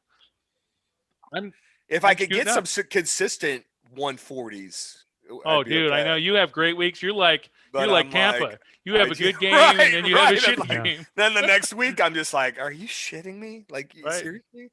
If I'm I could get shooting up. some consistent 140s. Oh, I'd be dude, I okay. know you have great weeks. You're like But I'm Tampa. like, you have I a do- good game, Right, and then you have a right, I'm shitty like- game. Then the next week, I'm just like, are you shitting me? Like, Right. seriously?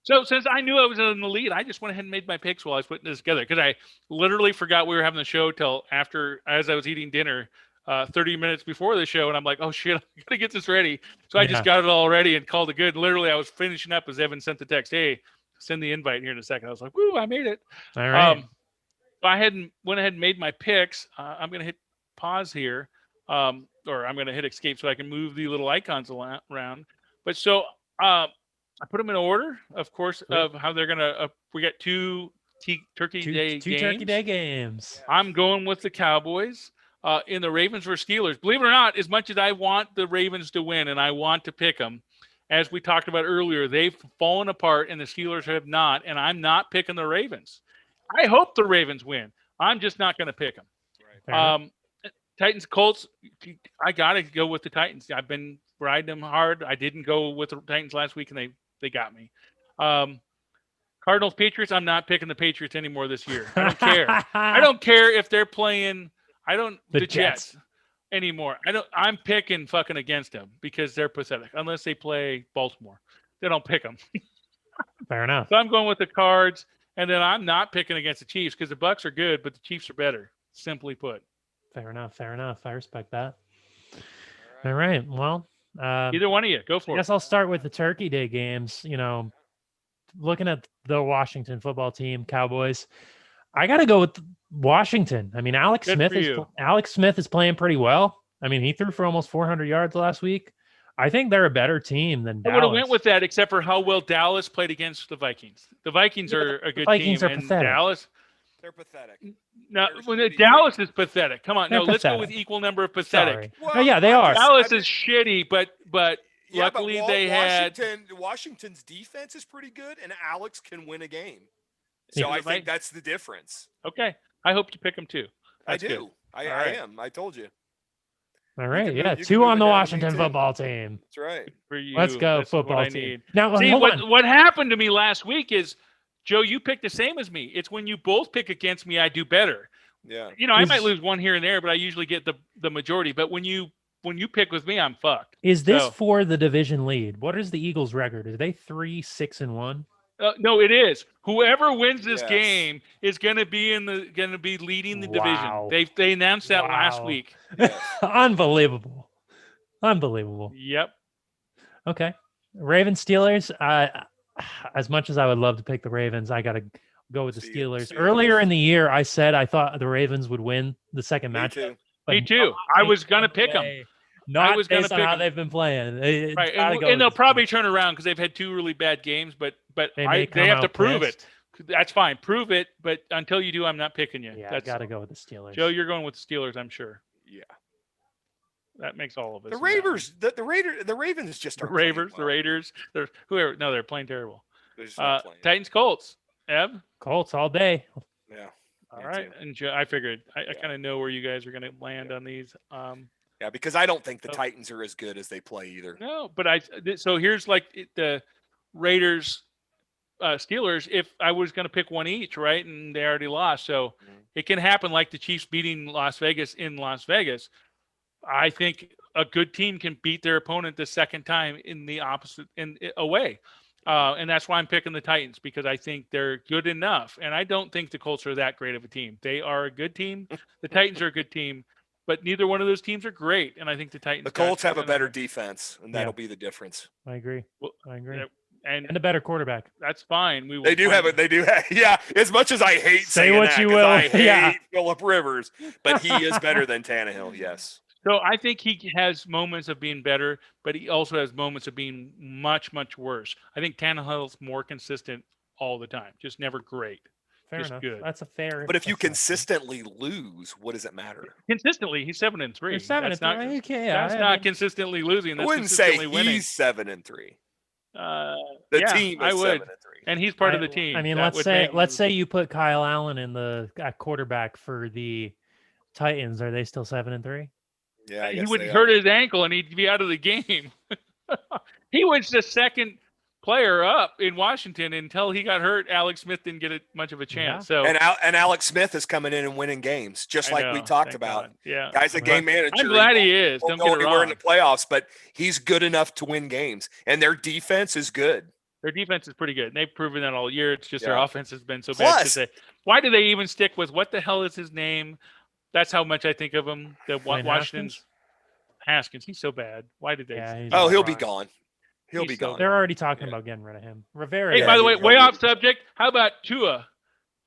So since I knew I was in the lead, I just went ahead and made my picks while I was putting this together because I literally forgot we were having the show till after, as I was eating dinner, 30 minutes before the show, and I'm like, oh shit, I gotta get this ready. So I just got it all ready and called it good. Literally, I was finishing up as Evan sent the text, hey, send the invite here in a second. I was like, woo, I made it. All right. So I went ahead and made my picks. I'm gonna hit pause here, or I'm gonna hit escape so I can move the little icons around. But so I put them in order, of course, of how they're gonna. We got two Turkey Day Two games. Turkey Day games. I'm going with the Cowboys in the Ravens versus Steelers. Believe it or not, as much as I want the Ravens to win and I want to pick them, as we talked about earlier, they've fallen apart and the Steelers have not, and I'm not picking the Ravens. I hope the Ravens win. I'm just not going to pick them. Fair enough. Titans, Colts, I got to go with the Titans. I've been riding them hard. I didn't go with the Titans last week, and they got me. Cardinals, Patriots, I'm not picking the Patriots anymore this year. I don't care. I don't care if they're playing the Jets anymore. I'm picking fucking against them because they're pathetic. Unless they play Baltimore. They don't pick them. Fair enough. So I'm going with the Cards, and then I'm not picking against the Chiefs because the Bucks are good, but the Chiefs are better, simply put. Fair enough. I respect that. All right. Well, Either one of you, go I for it. guess I'll start with the Turkey Day games. You know, looking at the Washington football team, Cowboys, I got to go with Washington. I mean, Alex Good Smith for you. is playing pretty well. I mean, he threw for almost 400 yards last week. I think they're a better team than I Dallas. would have went with that, except for how well Dallas played against the Vikings. The Vikings are a good Vikings team, are and pathetic. Dallas. They're pathetic. No, They're when shitty Dallas is pathetic. Come on, They're no, let's go pathetic. with equal number of pathetic. Sorry. Well, Oh, yeah, they are. Dallas is shitty, but Yeah, luckily but they had. Washington's defense is pretty good, and Alex can win a game. Yeah. So I Right. think that's the difference. Okay, I hope you pick them too. That's I do. good. I All right. am. I told you. All right. can Yeah. move- you can Two move on it the down to Washington me, too. football team. That's right. For you, Let's go, that's what football I team. need. Now, See hold on. what happened to me last week is, Joe, you picked the same as me. It's when you both pick against me, I do better. Yeah. You know, I Is- might lose one here and there, but I usually get the majority. But when you pick with me, I'm fucked. Is this So- for the division lead? What is the Eagles' record? Are they 3-6-1? No, it is. Whoever wins this Yes. game is going to be leading the Wow. division. They announced that last Wow. week. Yes. Unbelievable. Unbelievable. Yep. Okay. Ravens, Steelers. As much as I would love to pick the Ravens, I got to go with the Steelers. Steelers. Earlier in the year, I said I thought the Ravens would win the second Me matchup. too. but Me too. no I was going to pick them. way. Not was gonna based on pick how them. they've been playing. Right, and they'll probably turn around because they've had 2 really bad games, but They may they have to come prove out it. That's fine, prove it. But until you do, I'm not picking you. Yeah, I That's got to go with the Steelers. Joe. You're going with the Steelers, I'm sure. Yeah. That makes all of us. The in that one. Ravens, the Ravens just the aren't playing Ravens, the well. Raiders, whoever. No, they're playing terrible. They're just not playing. Titans, Colts. Ev. Colts all day. Yeah. All Me right, too. and Joe, I figured I Yeah. kind of know where you guys are going to land on these. Yeah, because I don't think the Oh. Titans are as good as they play either. No, but so here's like the Raiders, Steelers. If I was going to pick one each, right, and they already lost, so it can happen like the Chiefs beating Las Vegas in Las Vegas. I think a good team can beat their opponent the second time in the opposite away. And that's why I'm picking the Titans, because I think they're good enough. And I don't think the Colts are that great of a team. They are a good team. The Titans are a good team, but neither one of those teams are great. And I think the Titans. The Colts have a better defense, and that'll be the difference. I agree. Well, I agree. And a better quarterback. That's fine. They do have it. They do have. Yeah. As much as I hate saying what that, you 'cause will. I hate Yeah. Phillip Rivers, but he is better than Tannehill. Yes. So I think he has moments of being better, but he also has moments of being much, much worse. I think Tannehill's more consistent all the time, just never great. Fair just enough. good. That's a fair. But if you assessment. consistently lose, what does it matter? Consistently, he's 7-3. You're 7 That's and not, 3. Okay, yeah, that's not consistently losing. I That's wouldn't say consistently winning. he's 7-3. The The team is I would. 7-3. And he's part of the team. I mean, That would make- let's say you put Kyle Allen in the at quarterback for the Titans. Are they still 7-3? Yeah, I he guess would they hurt are. his ankle and he'd be out of the game. He was the second player up in Washington until he got hurt. Alex Smith didn't get much of a chance. So And Alex Smith is coming in and winning games, just I like know, we talked thank about. God. Yeah, Guy's a game manager. I'm glad he is. Won't Don't go get it anywhere in wrong. the playoffs, but he's good enough to win games, and their defense is good. Their defense is pretty good. And they've proven that all year. It's just their Yeah. offense has been so bad. 'Cause Plus- why do they even stick with what the hell is his name? That's how much I think of him. The Dwayne Washington's Haskins. He's so bad. Why did they? Yeah, he's Oh, he'll fine. be gone. He'll He's be so gone. They're already talking Yeah. about getting rid of him. Rivera. Hey, Yeah, by the way, he'll way be- off subject. How about Tua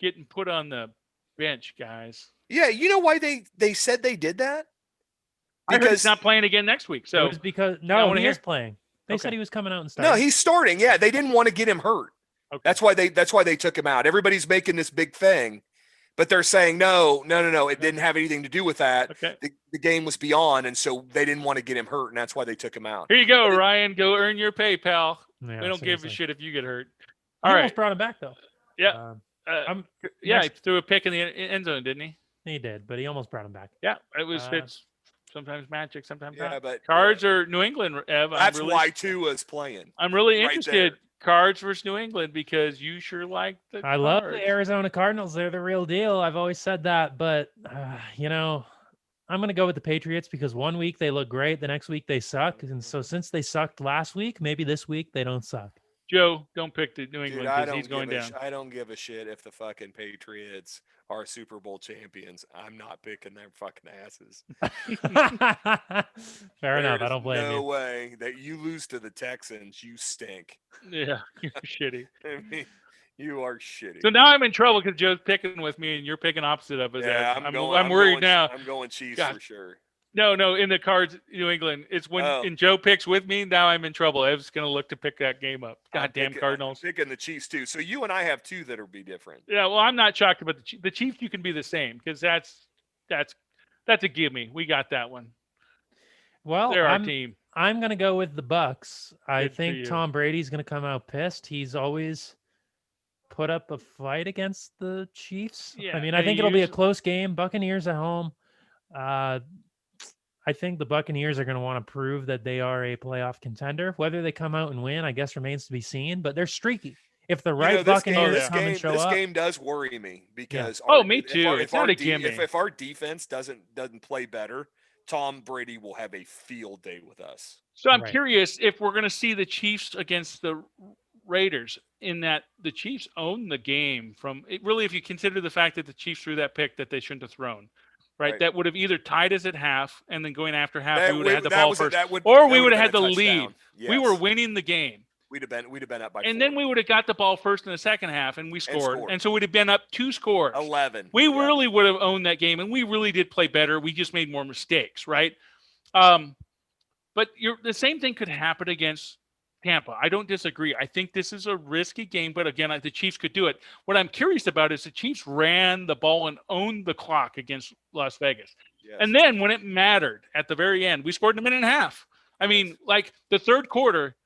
getting put on the bench, guys? Yeah, you know why they said they did that? I heard he's not playing again next week. It So was because I no, wanna he hear- is playing. They said Okay. he was coming out and starting. No, he's starting. Yeah, they didn't want to get him hurt. okay. That's why they took him out. Everybody's making this big thing, but they're saying no. It didn't have anything to do with that. Okay. The game was beyond, and so they didn't want to get him hurt, and that's why they took him out. Here you go, Ryan. Go earn your pay, pal. Yeah, We don't give a seriously. shit if you get hurt. He All almost right. brought him back though. Yeah. Um, I'm, I'm yeah, he next- threw a pick in the end zone, didn't he? he did, but he almost brought him back. Yeah, it was. Uh, It's sometimes magic, sometimes Yeah, not. but Cards or New England, Ev. that's why Tua's playing. I'm really right interested. there. Cards versus New England because you sure like the. I love Cards. the Arizona Cardinals. They're the real deal. I've always said that, but I'm going to go with the Patriots because one week they look great, the next week they suck, and so since they sucked last week, maybe this week they don't suck. Joe, don't pick the New Dude, England I because don't he's going give a down. I don't give a shit if the fucking Patriots are Super Bowl champions. I'm not picking their fucking asses. Fair enough. I There's don't blame no you. way that you lose to the Texans. You stink. Yeah, you're shitty. I mean, you are shitty. So now I'm in trouble because Joe's picking with me and you're picking opposite of us. yeah, Ev. I'm worried going, now. I'm going Chiefs God. for sure. No, in the cards, New England. It's when Oh. and Joe picks with me. Now I'm in trouble. Ev's gonna look to pick that game up. I'm Goddamn picking- Cardinals. I'm picking the Chiefs too. So you and I have two that'll be different. Yeah, well, I'm not shocked about the Chiefs. You can be the same because that's a gimme. We got that one. Well, They're our I'm team. going to go with the Bucks. I Good for think you. Tom Brady's going to come out pissed. He's always put up a fight against the Chiefs. Yeah, I mean, I they think it'll be a use- close game. Buccaneers at home. I think the Buccaneers are going to want to prove that they are a playoff contender. Whether they come out and win, I guess remains to be seen. But they're streaky. If the right this game, Buccaneers this come and game, show this up, game does worry me because Oh, me too. It's not a gimme. if our defense doesn't play better, Tom Brady will have a field day with us. So I'm Right. curious if we're going to see the Chiefs against the Raiders in that the Chiefs own the game from it. Really, if you consider the fact that the Chiefs threw that pick that they shouldn't have thrown, right? Right. That would have either tied us at half and then going after half, That we would have had the that ball was first. that would, Or that we would have been had a the lead. touchdown. We were Yes. winning the game. We'd have been up by And 4. then we would have got the ball first in the second half and we scored. scored. And so we'd have been up 2 scores. 11. We Yeah. really would have owned that game, and we really did play better. We just made more mistakes, right? But the same thing could happen against Tampa. I don't disagree. I think this is a risky game, but again, the Chiefs could do it. What I'm curious about is the Chiefs ran the ball and owned the clock against Las Vegas. Yes. And then when it mattered at the very end, we scored in a minute and a half. I mean, like the third quarter,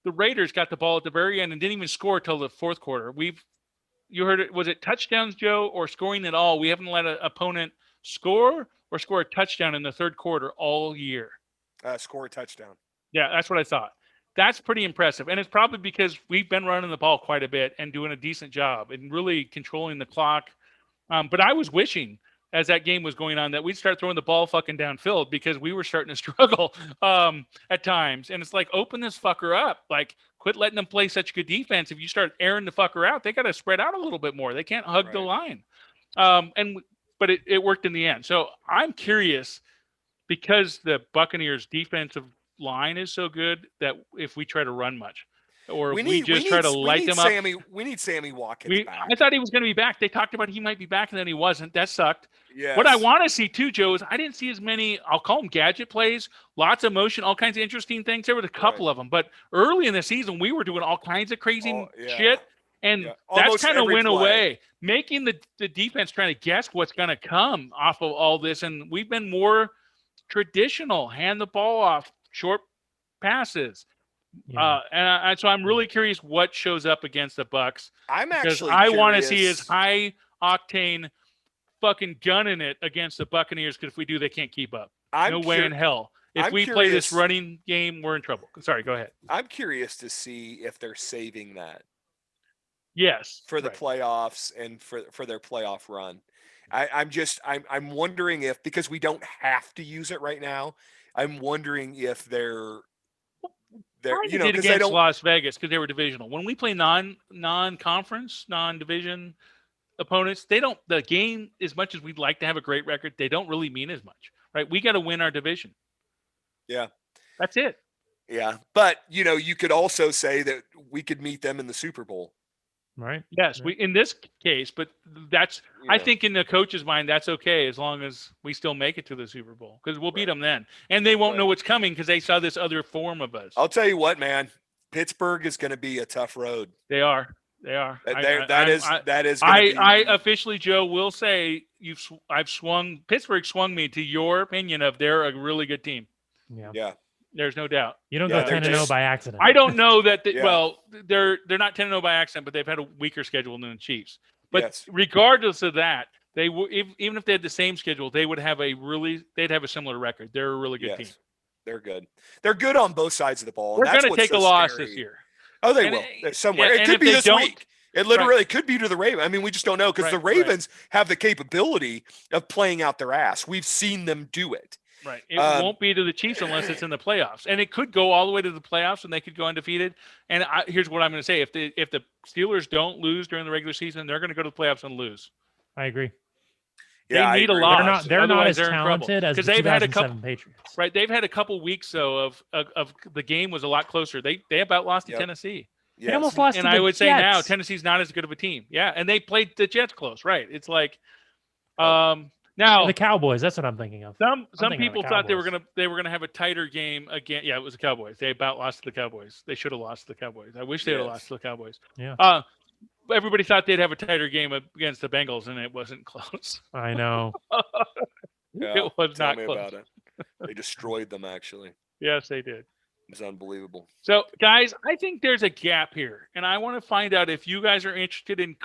the Raiders got the ball at the very end and didn't even score till the fourth quarter. You heard it. Was it touchdowns, Joe, or scoring at all? We haven't let an opponent score or score a touchdown in the third quarter all year. Score a touchdown. Yeah, that's what I thought. That's pretty impressive. And it's probably because we've been running the ball quite a bit and doing a decent job and really controlling the clock. But I was wishing as that game was going on that we'd start throwing the ball fucking downfield because we were starting to struggle at times. And it's like, open this fucker up. Like, quit letting them play such good defense. If you start airing the fucker out, they got to spread out a little bit more. They can't hug the line. But it worked in the end. So I'm curious, because the Buccaneers defensive line is so good, that if we try to run much, or we need Sammy, we need Sammy Watkins back. I thought he was going to be back. They talked about he might be back, and then he wasn't. That sucked. Yes. What I want to see too, Joe, is I didn't see as many, I'll call them gadget plays, lots of motion, all kinds of interesting things. There were a couple of them, but early in the season, we were doing all kinds of crazy shit. And that's kind of went away, making the defense trying to guess what's going to come off of all this. And we've been more traditional, hand the ball off, short passes. Yeah. And so I'm really curious what shows up against the Bucs. I'm actually I want to see his high octane fucking gunning it against the Buccaneers, because if we do, they can't keep up. No way in hell. If we play this running game, we're in trouble. Sorry, go ahead. I'm curious to see if they're saving that. Yes. For the playoffs and for their playoff run. I'm wondering if, because we don't have to use it right now, I'm wondering if they're you know, because they don't Las Vegas, because they were divisional. When we play non-conference, non-division opponents, the game, as much as we'd like to have a great record, they don't really mean as much, right? We got to win our division. Yeah. That's it. Yeah. But, you know, you could also say that we could meet them in the Super Bowl. Right. Yes, we in this case, but that's I think in the coach's mind that's okay as long as we still make it to the Super Bowl, because we'll beat them then, and they won't know what's coming because they saw this other form of us. I'll tell you what, man, Pittsburgh is going to be a tough road. They are. That is. I officially, Joe, will say Pittsburgh swung me to your opinion of they're a really good team. Yeah. There's no doubt. You don't go 10-0 by accident. I don't know that. Well, they're not 10-0 by accident, but they've had a weaker schedule than the Chiefs. But regardless of that, they even if they had the same schedule, they'd have a similar record. They're a really good team. They're good. They're good on both sides of the ball. We're going to take a loss this year. Oh, they will. Somewhere. It could be this week. It literally could be to the Ravens. I mean, we just don't know, because the Ravens have the capability of playing out their ass. We've seen them do it. Right. It won't be to the Chiefs unless it's in the playoffs. And it could go all the way to the playoffs and they could go undefeated. And here's what I'm going to say. If the Steelers don't lose during the regular season, they're going to go to the playoffs and lose. I agree. They need a loss. They're not as talented as the 2007 Patriots. Right. They've had a couple weeks, though, of the game was a lot closer. They about lost to Tennessee. Yes. They almost lost to the Jets. I would say now Tennessee's not as good of a team. Yeah. And they played the Jets close. Right. It's like now the Cowboys, that's what I'm thinking of. Some people thought they were gonna have a tighter game again. Yeah, it was the Cowboys. They about lost to the Cowboys. They should have lost to the Cowboys. I wish they had lost to the Cowboys. Yeah. Everybody thought they'd have a tighter game against the Bengals, and it wasn't close. I know. It was not close. About it. They destroyed them, actually. Yes, they did. It's unbelievable. So, guys, I think there's a gap here, and I want to find out if you guys are interested in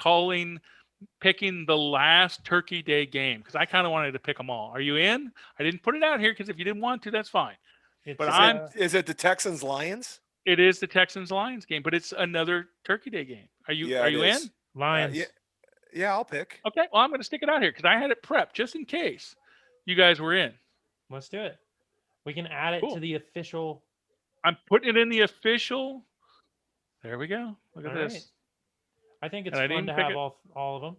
picking the last Turkey Day game, because I kind of wanted to pick them all. Are you in? I didn't put it out here because if you didn't want to, that's fine. Is it the Texans Lions? It is the Texans Lions game, but it's another Turkey Day game. Are you in? Lions. Yeah, I'll pick. Okay, well, I'm going to stick it out here because I had it prepped just in case you guys were in. Let's do it. We can add it to the official. I'm putting it in the official. There we go. Look at this. Right. I think it's fun to have all of them.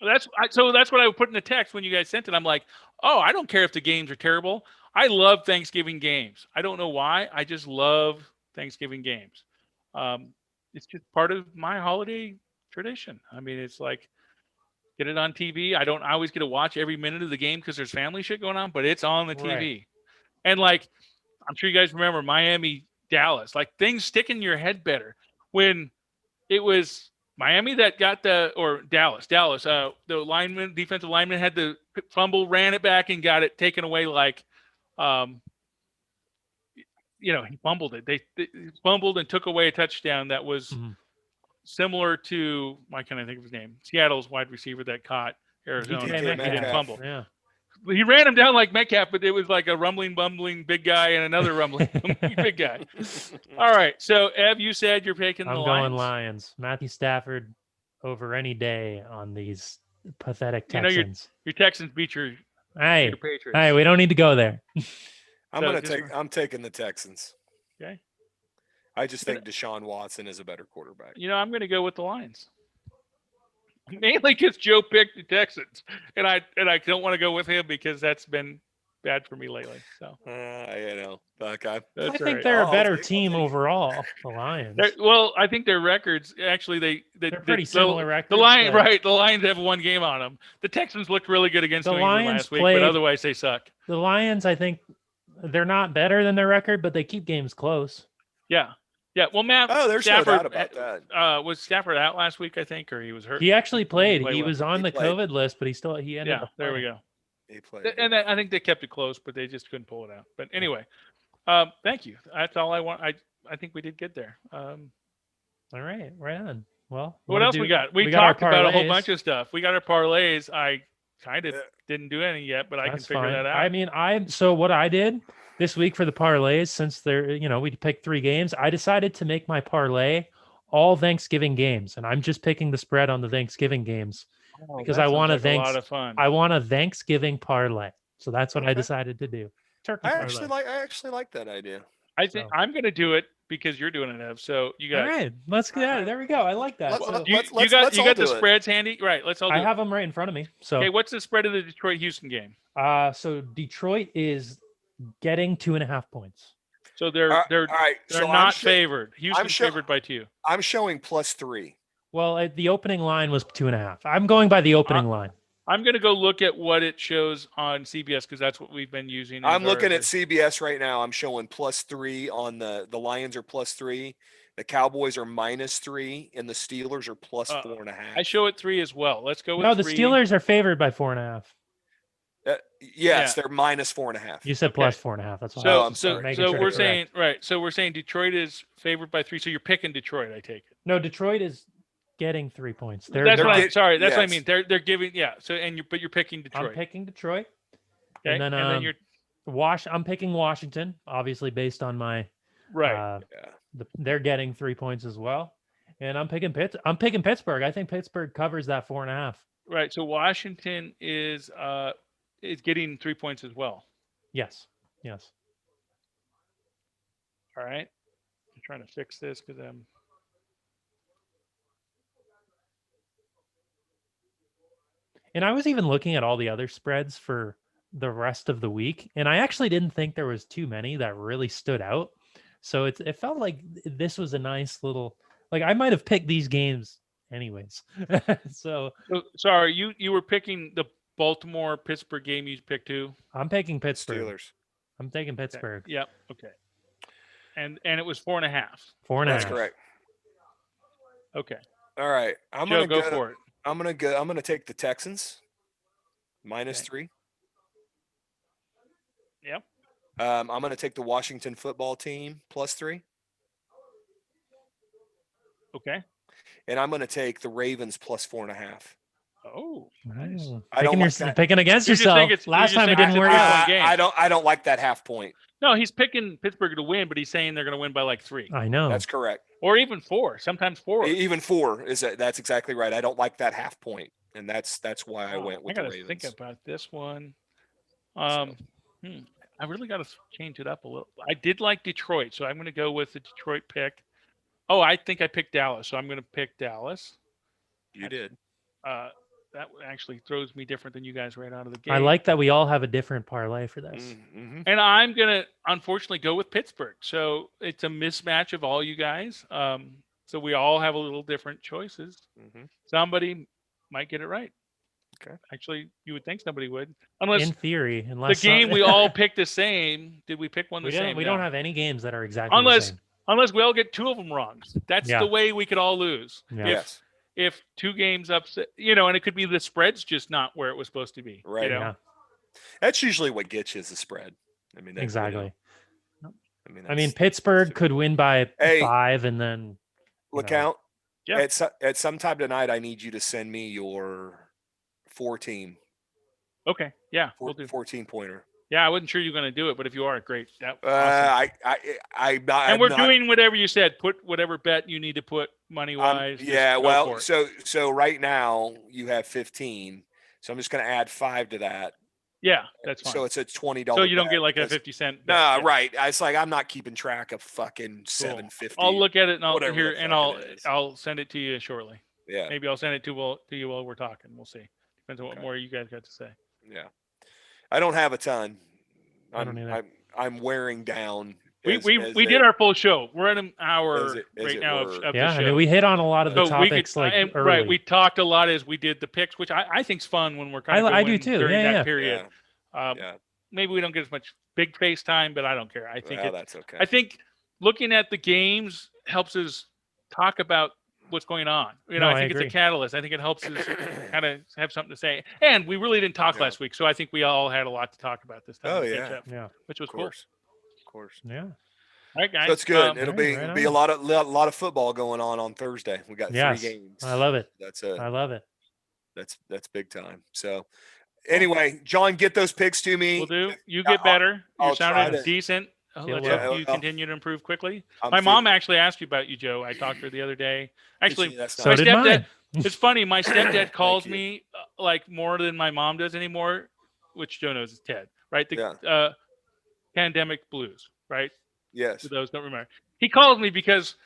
That's what I would put in the text when you guys sent it. I'm like, oh, I don't care if the games are terrible. I love Thanksgiving games. I don't know why. I just love Thanksgiving games. It's just part of my holiday tradition. I mean, it's like, get it on TV. I always get to watch every minute of the game because there's family shit going on, but it's on the TV. Right. And like, I'm sure you guys remember Miami, Dallas. Like things stick in your head better when it was Miami that got Dallas. The defensive lineman had the fumble, ran it back, and got it taken away. Like, he fumbled it. They fumbled and took away a touchdown that was similar to, why can't I think of his name? Seattle's wide receiver that caught Arizona. DK He didn't Metcalf. fumble. Yeah. He ran him down like Metcalf, but it was like a rumbling, bumbling big guy and another rumbling, bumbling big guy. All right. So, Ev, you said you're picking the I'm Lions. going Lions. Matthew Stafford over any day on these pathetic You know, Texans. your Texans beat your Hey, Patriots. hey, we don't need to go there. I'm taking the Texans. Okay. I just think Deshaun Watson is a better quarterback. I'm going to go with the Lions. Mainly because Joe picked the Texans, and I don't want to go with him because that's been bad for me lately. So Fuck, I think they're a better team overall. The Lions. I think their records actually they're pretty similar records. The Lions have one game on them. The Texans looked really good against the New England Lions last week, but otherwise they suck. The Lions, I think, they're not better than their record, but they keep games close. Yeah. Yeah, well, Matt. There's no doubt about that. Was Stafford out last week? I think, or he was hurt. He actually played. He well. was on the COVID list, but he ended up. There we go. He played. And I think they kept it close, but they just couldn't pull it out. But anyway, thank you. That's all I want. I think we did get there. All right, right on. Well, what else we got? We talked about a whole bunch of stuff. We got our parlays. I kind of didn't do any yet, but I can figure that out. I mean, so what I did this week for the parlays, since we picked 3 games, I decided to make my parlay all Thanksgiving games, and I'm just picking the spread on the Thanksgiving games because I want a lot of fun. I want a Thanksgiving parlay, so that's what I decided to do. Turkey parlay. I actually like that idea. I think I'm going to do it because you're doing it, Ev. So you got. All right, let's go. Yeah, there we go. I like that. You got the spreads handy, right? Let's all. Do I have them right in front of me. So okay, what's the spread of the Detroit-Houston game? So Detroit is getting 2.5 points. So they're not favored. Houston's favored by 2. I'm showing +3. Well, the opening line was 2.5. I'm going by the opening line. I'm going to go look at what it shows on CBS because that's what we've been using. I'm looking at CBS right now. I'm showing +3 on the Lions are +3. The Cowboys are -3, and the Steelers are +4.5. I show it 3 as well. Let's go with No, the 3. Steelers are favored by 4.5. Yes, they're -4.5. You said +4.5. That's all. So we're saying So we're saying Detroit is favored by 3. So you're picking Detroit, I take it. No, Detroit is getting 3 points. That's what I mean. They're giving So but you're picking Detroit. I'm picking Detroit. Okay. And then you're I'm picking Washington, obviously based on my they're getting 3 points as well. And I'm picking Pittsburgh. I think Pittsburgh covers that 4.5. Right. So Washington is getting 3 points as well. Yes. All right. I'm trying to fix this because And I was even looking at all the other spreads for the rest of the week, and I actually didn't think there was too many that really stood out. So it felt like this was a nice little, like I might have picked these games anyways. So sorry, you were picking the Baltimore Pittsburgh game. You picked too. I'm picking Pittsburgh. Steelers. I'm taking Pittsburgh. Okay. Yep. Okay. And it was 4.5. 4.5. That's correct. Okay. All right. I'm Joe, gonna go for it. I'm gonna take the Texans -3. Yep. I'm gonna take the Washington football team +3. Okay. And I'm gonna take the Ravens +4.5. Oh, nice. Picking against yourself. Last time it didn't work out. I don't like that half point. No, he's picking Pittsburgh to win, but he's saying they're going to win by like 3. I know. That's correct. Or even 4. Sometimes 4. Even 4 that's exactly right. I don't like that half point, and that's why I went with the Ravens. I got to think about this one. I really got to change it up a little. I did like Detroit, so I'm going to go with the Detroit pick. Oh, I think I picked Dallas, so I'm going to pick Dallas. You did. That actually throws me different than you guys right out of the gate. I like that we all have a different parlay for this. Mm-hmm. And I'm going to, unfortunately, go with Pittsburgh. So it's a mismatch of all you guys. So we all have a little different choices. Mm-hmm. Somebody might get it right. Actually, you would think somebody would, unless In theory, the unless game we all picked the same. Did we pick one the same? we No. don't have any games that are exactly the unless same. unless we all get 2 of them wrong. That's Yeah. the way we could all lose. Yeah. Yes. If 2 games upset, and it could be the spread's just not where it was supposed to be. Right. Yeah. That's usually what gets you is the spread. I mean, Exactly. I mean, Pittsburgh could win by 5, and then LeCount. Yeah. At some time tonight, I need you to send me your 4-team. Okay. Yeah. We'll do. 14-pointer. Yeah, I wasn't sure you were going to do it, but if you are, great. That awesome. I'm we're not, doing whatever you said. Put whatever bet you need to put money wise. yeah. Well, so right now you have 15. So I'm just going to add 5 to that. Yeah, that's fine. So it's a $20. So you don't get like a 50-cent. No, yeah. Right. It's like I'm not keeping track of fucking $7.50. I'll look at it and whatever I'll send it to you shortly. Yeah. Maybe I'll send it to you while we're talking. We'll see. Depends on what more you guys got to say. Yeah. I don't have a ton. I don't either. I'm wearing down. We did our full show. We're at an hour right now of the yeah, show. I mean, we hit on a lot of the topics early. Right. We talked a lot as we did the picks, which I think's fun when we're kind of I do too. during that Yeah. period. Maybe we don't get as much big face time, but I don't care. I think that's okay. I think looking at the games helps us talk about what's going on. I think it's a catalyst. I think it helps us kind of have something to say. And we really didn't talk last week, so I think we all had a lot to talk about this time. Yeah. Which was cool. Of course. Yeah. All right, guys. That's good. It'll be a lot of football going on Thursday. We got 3 games. I love it. I love it. That's big time. So anyway, John, get those picks to me. We'll do. You get better. You're sounding decent. Let's hope you continue to improve quickly. My mom actually asked you about you, Joe. I talked to her the other day. Actually, so did mine. It's funny. My stepdad calls me like more than my mom does anymore, which Joe knows is Ted, right? The pandemic blues, right? Yes. For those don't remember, he calls me because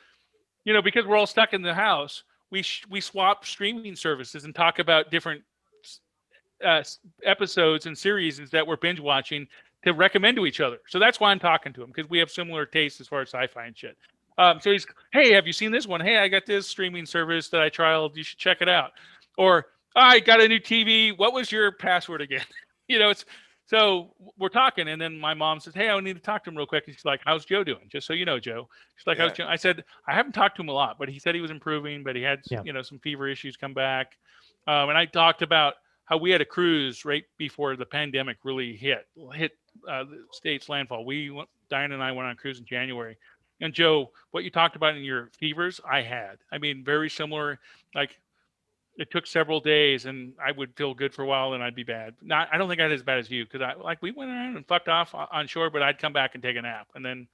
we're all stuck in the house. We swap streaming services and talk about different episodes and series that we're binge watching to recommend to each other. So that's why I'm talking to him, because we have similar tastes as far as sci-fi and shit. So he's, hey, have you seen this one? Hey, I got this streaming service that I trialed. You should check it out. Or I got a new TV. What was your password again? So we're talking, and then my mom says, hey, I need to talk to him real quick. And she's like, how's Joe doing? Just so you know, Joe. She's like, how's Joe? I said, I haven't talked to him a lot, but he said he was improving, but he had some fever issues come back. And I talked about how we had a cruise right before the pandemic really hit the state's landfall. Diane and I went on a cruise in January. And Joe, what you talked about in your fevers, I had. I mean, very similar. Like, it took several days, and I would feel good for a while, and I'd be bad. I don't think I had as bad as you, because we went around and fucked off on shore, but I'd come back and take a nap, and then,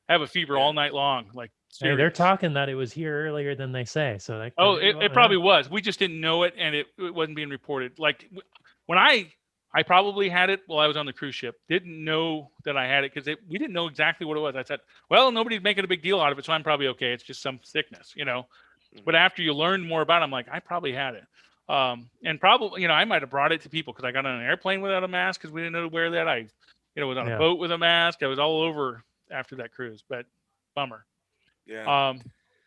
have a fever all night long. Like, hey, they're talking that it was here earlier than they say. So it probably was. We just didn't know it, and it wasn't being reported. Like, when I probably had it while I was on the cruise ship. Didn't know that I had it because we didn't know exactly what it was. I said, well, nobody's making a big deal out of it, so I'm probably okay. It's just some sickness, But after you learn more about it, I'm like, I probably had it. And probably, I might have brought it to people because I got on an airplane without a mask because we didn't know to wear that. I, was on a boat with a mask. I was all over after that cruise, but bummer. Yeah.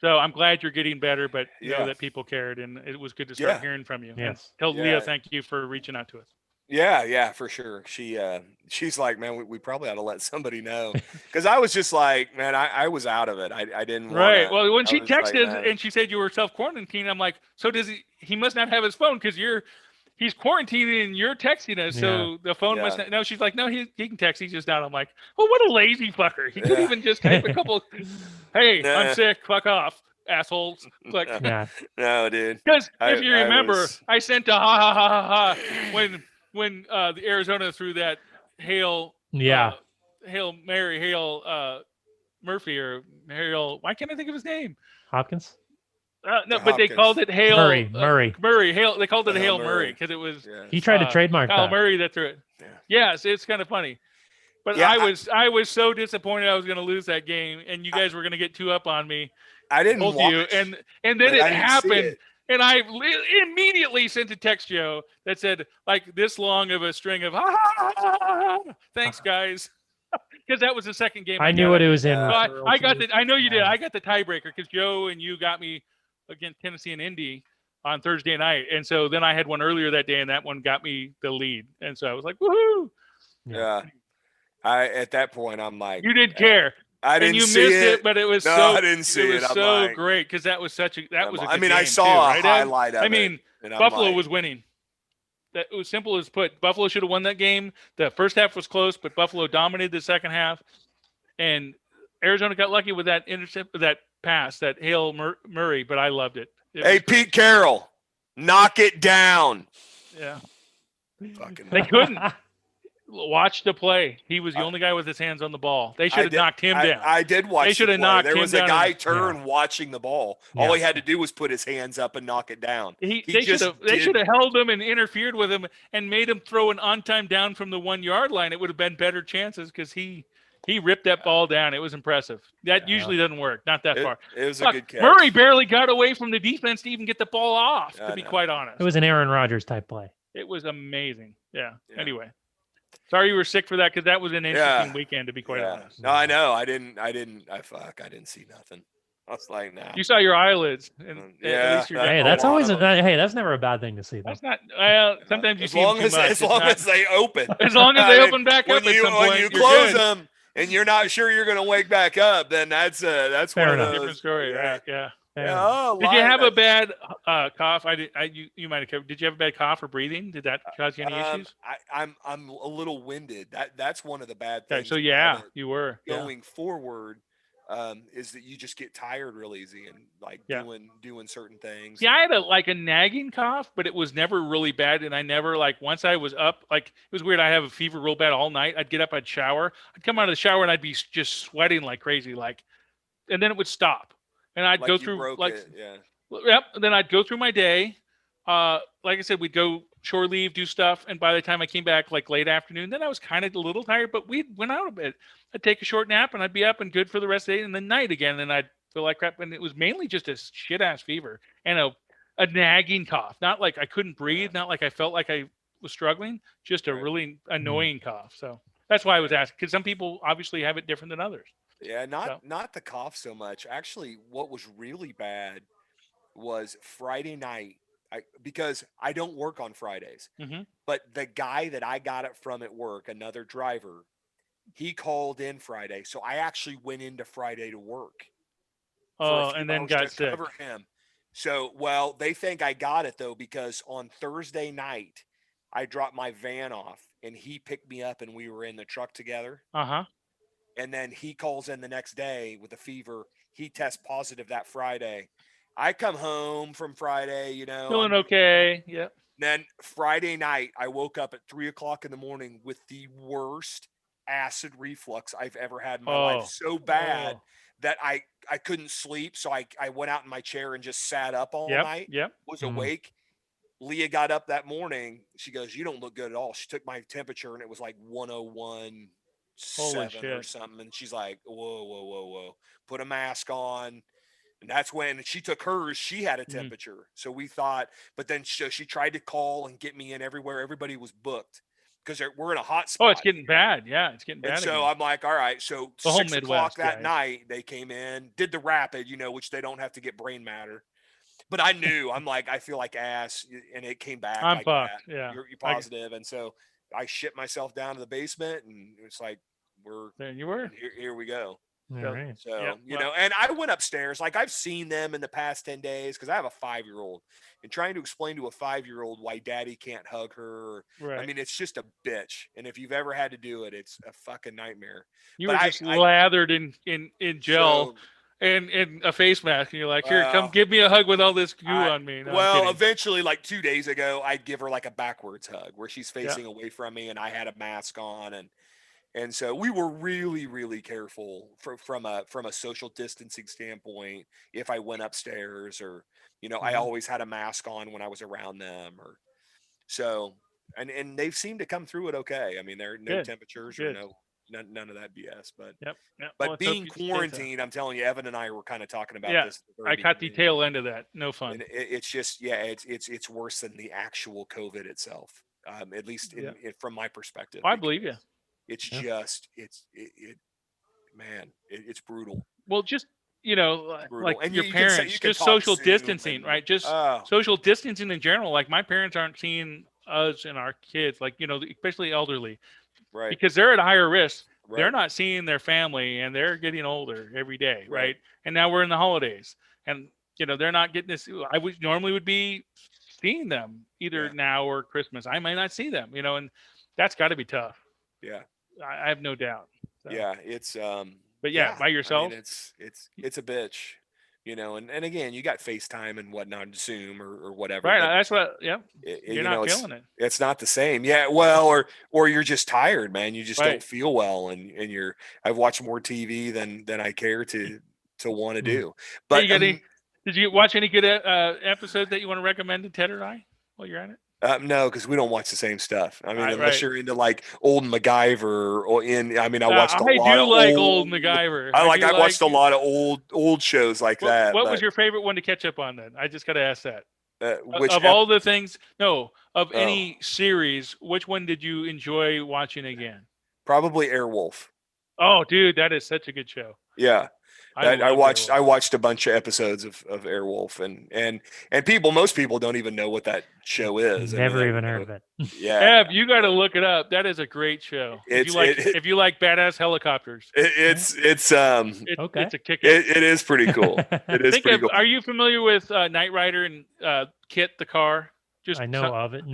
So I'm glad you're getting better, but know that people cared, and it was good to start hearing from you. Yes. And tell Leah thank you for reaching out to us. Yeah, for sure. She's like, man, we probably ought to let somebody know, because I was just like, man, I was out of it. I didn't. Right. Well, when she texted and she said you were self-quarantined, I'm like, so does he must not have his phone because he's quarantining and you're texting us, so the phone must not. No, she's like, no, he can text. He's just out. I'm like, well, what a lazy fucker. He could even just type a couple. Hey, I'm sick. Fuck off, assholes. Like, no, dude. Because if you remember, I sent a ha ha ha ha ha when the Arizona threw that Hail Murphy or Hail. Why can't I think of his name? Hopkins. No, but they called it Hail Murray. Hail. They called it Hail Murray because it was. He tried to trademark Kyle that. Murray that threw it. Yes, it's kind of funny. But I was so disappointed I was going to lose that game, and you guys were going to get 2 up on me. I didn't both watch, you, and then it happened, and I immediately sent a text Joe that said like this long of a string of thanks guys. Because that was the second game. I knew what it was in. I got the. I know you did. I got the tiebreaker because Joe and you got me against Tennessee and Indy. on Thursday night. And so then I had one earlier that day, and that one got me the lead. And so I was like, woohoo! Yeah. At that point, I'm like, You didn't care. I didn't and you see missed it, but it was I didn't see it was I'm so like, great because that was such a that was a good I mean, I game saw too, a right, Ed? highlight of I mean, it. And I'm Buffalo like, was winning. That it was simple as put. Buffalo should have won that game. The first half was close, but Buffalo dominated the second half, and Arizona got lucky with that intercept, that pass, that Hail Murray. But I loved it. hey, Pete Carroll, knock it down. Yeah, Fucking they couldn't. Watch the play. He was the only guy with his hands on the ball. They should have knocked him down. I did watch. They should have the play. knocked There him was a down. guy turn watching the ball. All he had to do was put his hands up and knock it down. They should have held him and interfered with him and made him throw an on-time down from the 1 yard line. It would have been better chances because he ripped that ball down. It was impressive. That usually doesn't work. Not that far. It was a good catch. Murray barely got away from the defense to even get the ball off. To be quite honest, it was an Aaron Rodgers type play. It was amazing. Yeah. Anyway. Sorry you were sick for that because that was an interesting weekend, to be quite honest. No, I know. I didn't see nothing. I was like, nah. You saw your eyelids. And yeah. Hey, that's always that's never a bad thing to see. Though. That's not. Well, sometimes you see them too much. As long as they open. As long as they open back up at some point. When you close them and you're not sure you're going to wake back up, then that's Fair one of those. Different story. Yeah. Did you have a bad cough? You might have covered. Did you have a bad cough or breathing? Did that cause you any issues? I'm a little winded. That's one of the bad things. Okay, so you were going forward. Is that you just get tired real easy and like doing certain things. Yeah, I had a nagging cough, but it was never really bad, and I never once I was up, it was weird. I have a fever real bad all night. I'd get up, I'd shower, I'd come out of the shower, and I'd be just sweating like crazy, and then it would stop. And I'd go through Yep. And then I'd go through my day. Like I said, we'd go shore leave, do stuff, and by the time I came back late afternoon, then I was kind of a little tired. But we went out a bit. I'd take a short nap, and I'd be up and good for the rest of the day. And then night again, and I'd feel like crap. And it was mainly just a shit ass fever and a nagging cough. Not like I couldn't breathe. Not like I felt like I was struggling. Just a really annoying cough. So that's why I was asking, because some people obviously have it different than others. Yeah, not the cough so much. Actually, what was really bad was Friday night. Because I don't work on Fridays, but the guy that I got it from at work, another driver, he called in Friday, so I actually went into Friday to work. Oh, and then got sick. Cover him. So, they think I got it though because on Thursday night, I dropped my van off and he picked me up and we were in the truck together. And then he calls in the next day with a fever. He tests positive that Friday. I come home from Friday, feeling okay. Yep. Then Friday night, I woke up at 3:00 in the morning with the worst acid reflux I've ever had in my life. So bad that I couldn't sleep. So I went out in my chair and just sat up all night. Yep. Was awake. Leah got up that morning. She goes, "You don't look good at all." She took my temperature and it was like 101.7 or something. And she's like, whoa. Put a mask on. And that's when she took hers. She had a temperature. So we thought, but then she tried to call and get me in everywhere. Everybody was booked because we're in a hot spot. Oh, it's getting bad. Yeah, it's getting bad. And so I'm like, all right. So the whole 6 o'clock Midwest that night, they came in, did the rapid, which they don't have to get brain matter. But I knew, I'm like, I feel like ass. And it came back. I'm like fucked. that. Yeah. You're positive. And so I shipped myself down to the basement and it's like, there you were. Here we go. Right. So, and I went upstairs, I've seen them in the past 10 days because I have a 5-year-old and trying to explain to a 5-year-old why daddy can't hug her. Right. I mean, it's just a bitch. And if you've ever had to do it, it's a fucking nightmare. You were just lathered in gel and a face mask. And you're like, here, come give me a hug with all this goo on me. No, eventually, 2 days ago, I'd give her a backwards hug where she's facing away from me and I had a mask on and so we were really, really careful from a social distancing standpoint. If I went upstairs or, I always had a mask on when I was around them and they've seemed to come through it okay. I mean, there are no temperatures or none of that BS, but but being quarantined, I'm telling you, Evan and I were kind of talking about this. I caught the tail end of that. No fun. And it's just, it's worse than the actual COVID itself. At least from my perspective. I believe you. It's just, it's brutal. Well, just Brutal. like And your you can say, parents, you can just talk social Zoom distancing, and, right? Just oh, social distancing in general. Like my parents aren't seeing us and our kids, like, especially elderly, right, because they're at higher risk. They're right. not seeing their family and they're getting older every day, Right. right? And now we're in the holidays and, they're not getting this. I would normally be seeing them either Yeah. now or Christmas. I might not see them, and that's got to be tough. Yeah. I have no doubt. So, Yeah. It's, but yeah, yeah, by I mean, yourself. it's a bitch, and again, you got FaceTime and whatnot, Zoom or whatever, Right. but That's what, yeah. You're not it's feeling it. it's not the same. Yeah, well, or you're just tired, man. You just don't Right. feel well, and I've watched more TV than I care to want to do. Hey, But did you watch any good episodes that you want to recommend to Ted or I while you're at it? no, because we don't watch the same stuff. I mean, unless Right. you're into like old MacGyver I mean, I watched a I lot do of like old MacGyver. I watched a lot of old shows like that. What but, was your favorite one to catch up on then? I just got to ask that. which Of all the things, of Oh. any series, which one did you enjoy watching again? Probably Airwolf. Oh, dude, that is such a good show. Yeah. I watched Airwolf. a bunch of episodes of Airwolf, and most people don't even know what that show is. Never even heard of it. Yeah. Ev, you got to look it up. That is a great show. It's if you like badass helicopters, it's Okay. it's a kick. it is pretty cool. It is pretty cool. Are you familiar with Knight Rider and Kit the car? I know of it.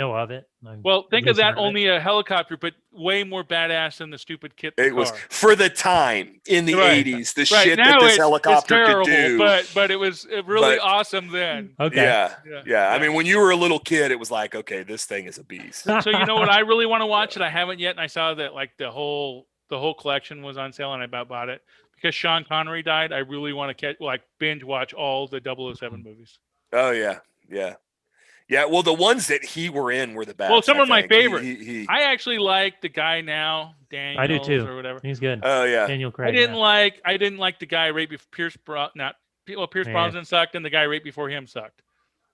Well, think of Lisa that heard of it. only a helicopter, but way more badass than the stupid Kit the It car. was for the time in the Right. 80s. The Right. shit Now that this it's helicopter terrible, could do. but it was really awesome then. Okay. Yeah. I mean, when you were a little kid, it was like, okay, this thing is a beast. So you know what I really want to watch that I haven't yet, and I saw that like the whole collection was on sale, and I about bought it because Sean Connery died. I really want to binge watch all the 007 movies. Oh yeah. Yeah, well, the ones that he were in were the best. Well, some I are my think. favorite. He, I actually like the guy now, Daniels, I do too. or whatever. He's good. Oh yeah. Daniel I Craig. didn't like the guy right before Pierce Brosnan sucked, and the guy right before him sucked.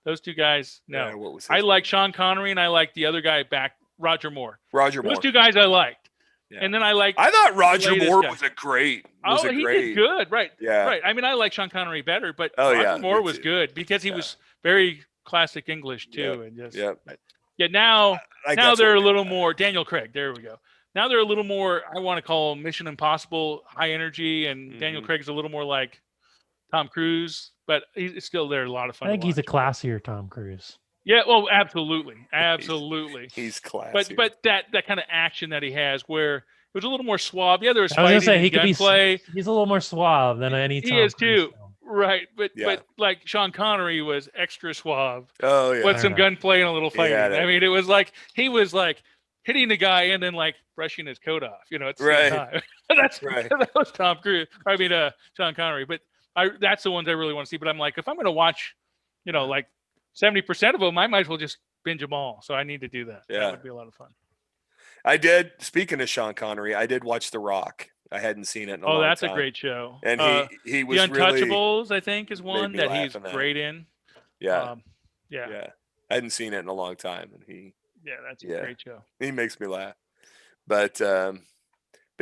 Those two guys, no. Yeah, what was his I like name? Sean Connery, and I like the other guy back, Roger Moore. Roger Those Moore. two guys I liked. Yeah. And then I thought Roger latest Moore guy. was he he did good, right? Yeah. Right. I mean, I like Sean Connery better, but Oh, Roger yeah, Moore me was too. good because he was very classic English too, and just Yep. yeah. Now Like, now that's they're what a little more Daniel Craig. There we go. Now they're a little more. I want to call them Mission Impossible, high energy, and Daniel Craig's a little more like Tom Cruise, but he's still there. A lot of fun. I think to he's a watch. classier Tom Cruise. Yeah. Well, absolutely. He's classy. But that kind of action that he has, where it was a little more suave. Yeah, there was I was gonna fighting say and he could be. gunplay. He's a little more suave than any. He Tom is Cruise too. film. Right, but Yeah. like Sean Connery was extra suave Oh yeah. with Fair some enough. gunplay and a little fighting. Yeah, that- I mean, it was like he was like hitting the guy and then like brushing his coat off. At the same time. That's Right. That was Tom Cruise. I mean, Sean Connery. But that's the ones I really want to see. But I'm like, if I'm going to watch, like 70% of them, I might as well just binge them all. So I need to do that. Yeah. That would be a lot of fun. I did. Speaking of Sean Connery, I did watch The Rock. I hadn't seen it in a long That's time. a great show. And he The was really Untouchables, I think, is one me that laugh he's in that. great in. yeah. Yeah. I hadn't seen it in a long time, and That's a Yeah. great show. he makes me laugh. But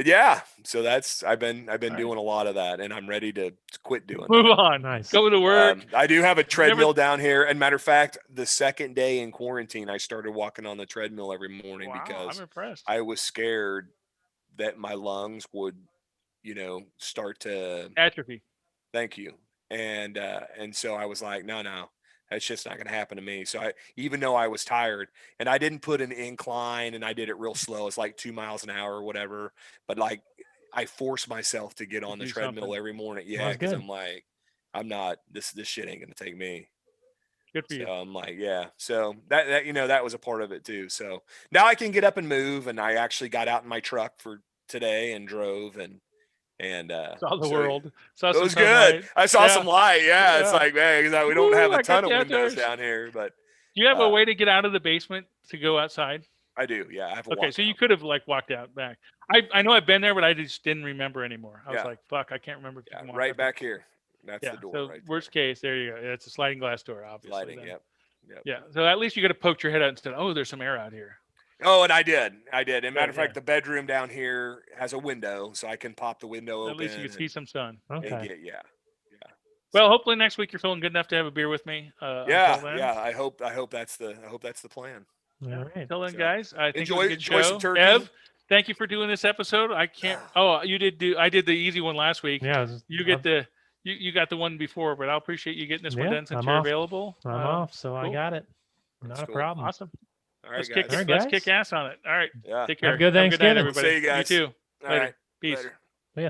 yeah, so I've been doing a lot of that, and I'm ready to quit doing that. Move on. Nice. Go to work. I do have a treadmill down here, and matter of fact, the second day in quarantine, I started walking on the treadmill every morning Wow, because I'm impressed. I was scared that my lungs would, start to Atrophy. thank you, and so I was like, no, that's just not going to happen to me. So even though I was tired, and I didn't put an incline, and I did it real slow, it's like 2 miles an hour or whatever, but like I forced myself to get on the do treadmill something. every morning. Well, Yeah, that's because good. I'm like, I'm not this shit ain't going to take me. Good for So you. I'm like, yeah. So that that was a part of it too. So now I can get up and move, and I actually got out in my truck for today and drove and Saw the so world. Saw It some was good. sunlight. I saw Yeah. some light. Yeah, it's Yeah. like, man, 'cause we don't Woo, have I a ton got of the windows outdoors. down here, but Do you have a way to get out of the basement to go outside? I do. Yeah, I have a Okay, so you walkout. could have like walked out back. I know I've been there, but I just didn't remember anymore. I was Yeah. like, fuck, I can't remember. If you Yeah, can walk right out back here. That's Yeah. the door So right worst case, there you go. It's a sliding glass door, there. obviously. Lighting. then. Yep. Yeah. So at least you could have poked your head out and said, "Oh, there's some air out here." Oh, and I did. And matter of Yeah, fact, the bedroom down here has a window, so I can pop the window open. At least you could see some sun. and Okay. get, yeah. Well, hopefully next week you're feeling good enough to have a beer with me. Until then. Yeah. I hope that's the plan. All right. Until then, So, guys, I think it was a good enjoy show. some turkey. Ev, thank you for doing this episode. I can't. Oh, I did the easy one last week. Yeah. You get you got the one before, but I'll appreciate you getting this one Yeah, done since I'm you're off. available. I'm off, so I cool. got it. That's Not a cool. problem. Awesome. All right, Let's guys. kick All right, let's guys. kick ass on it. All right. Yeah. Take care. Have a good night, Thanksgiving. everybody. See you guys. You too. All Later. right. Peace. Later. Yeah.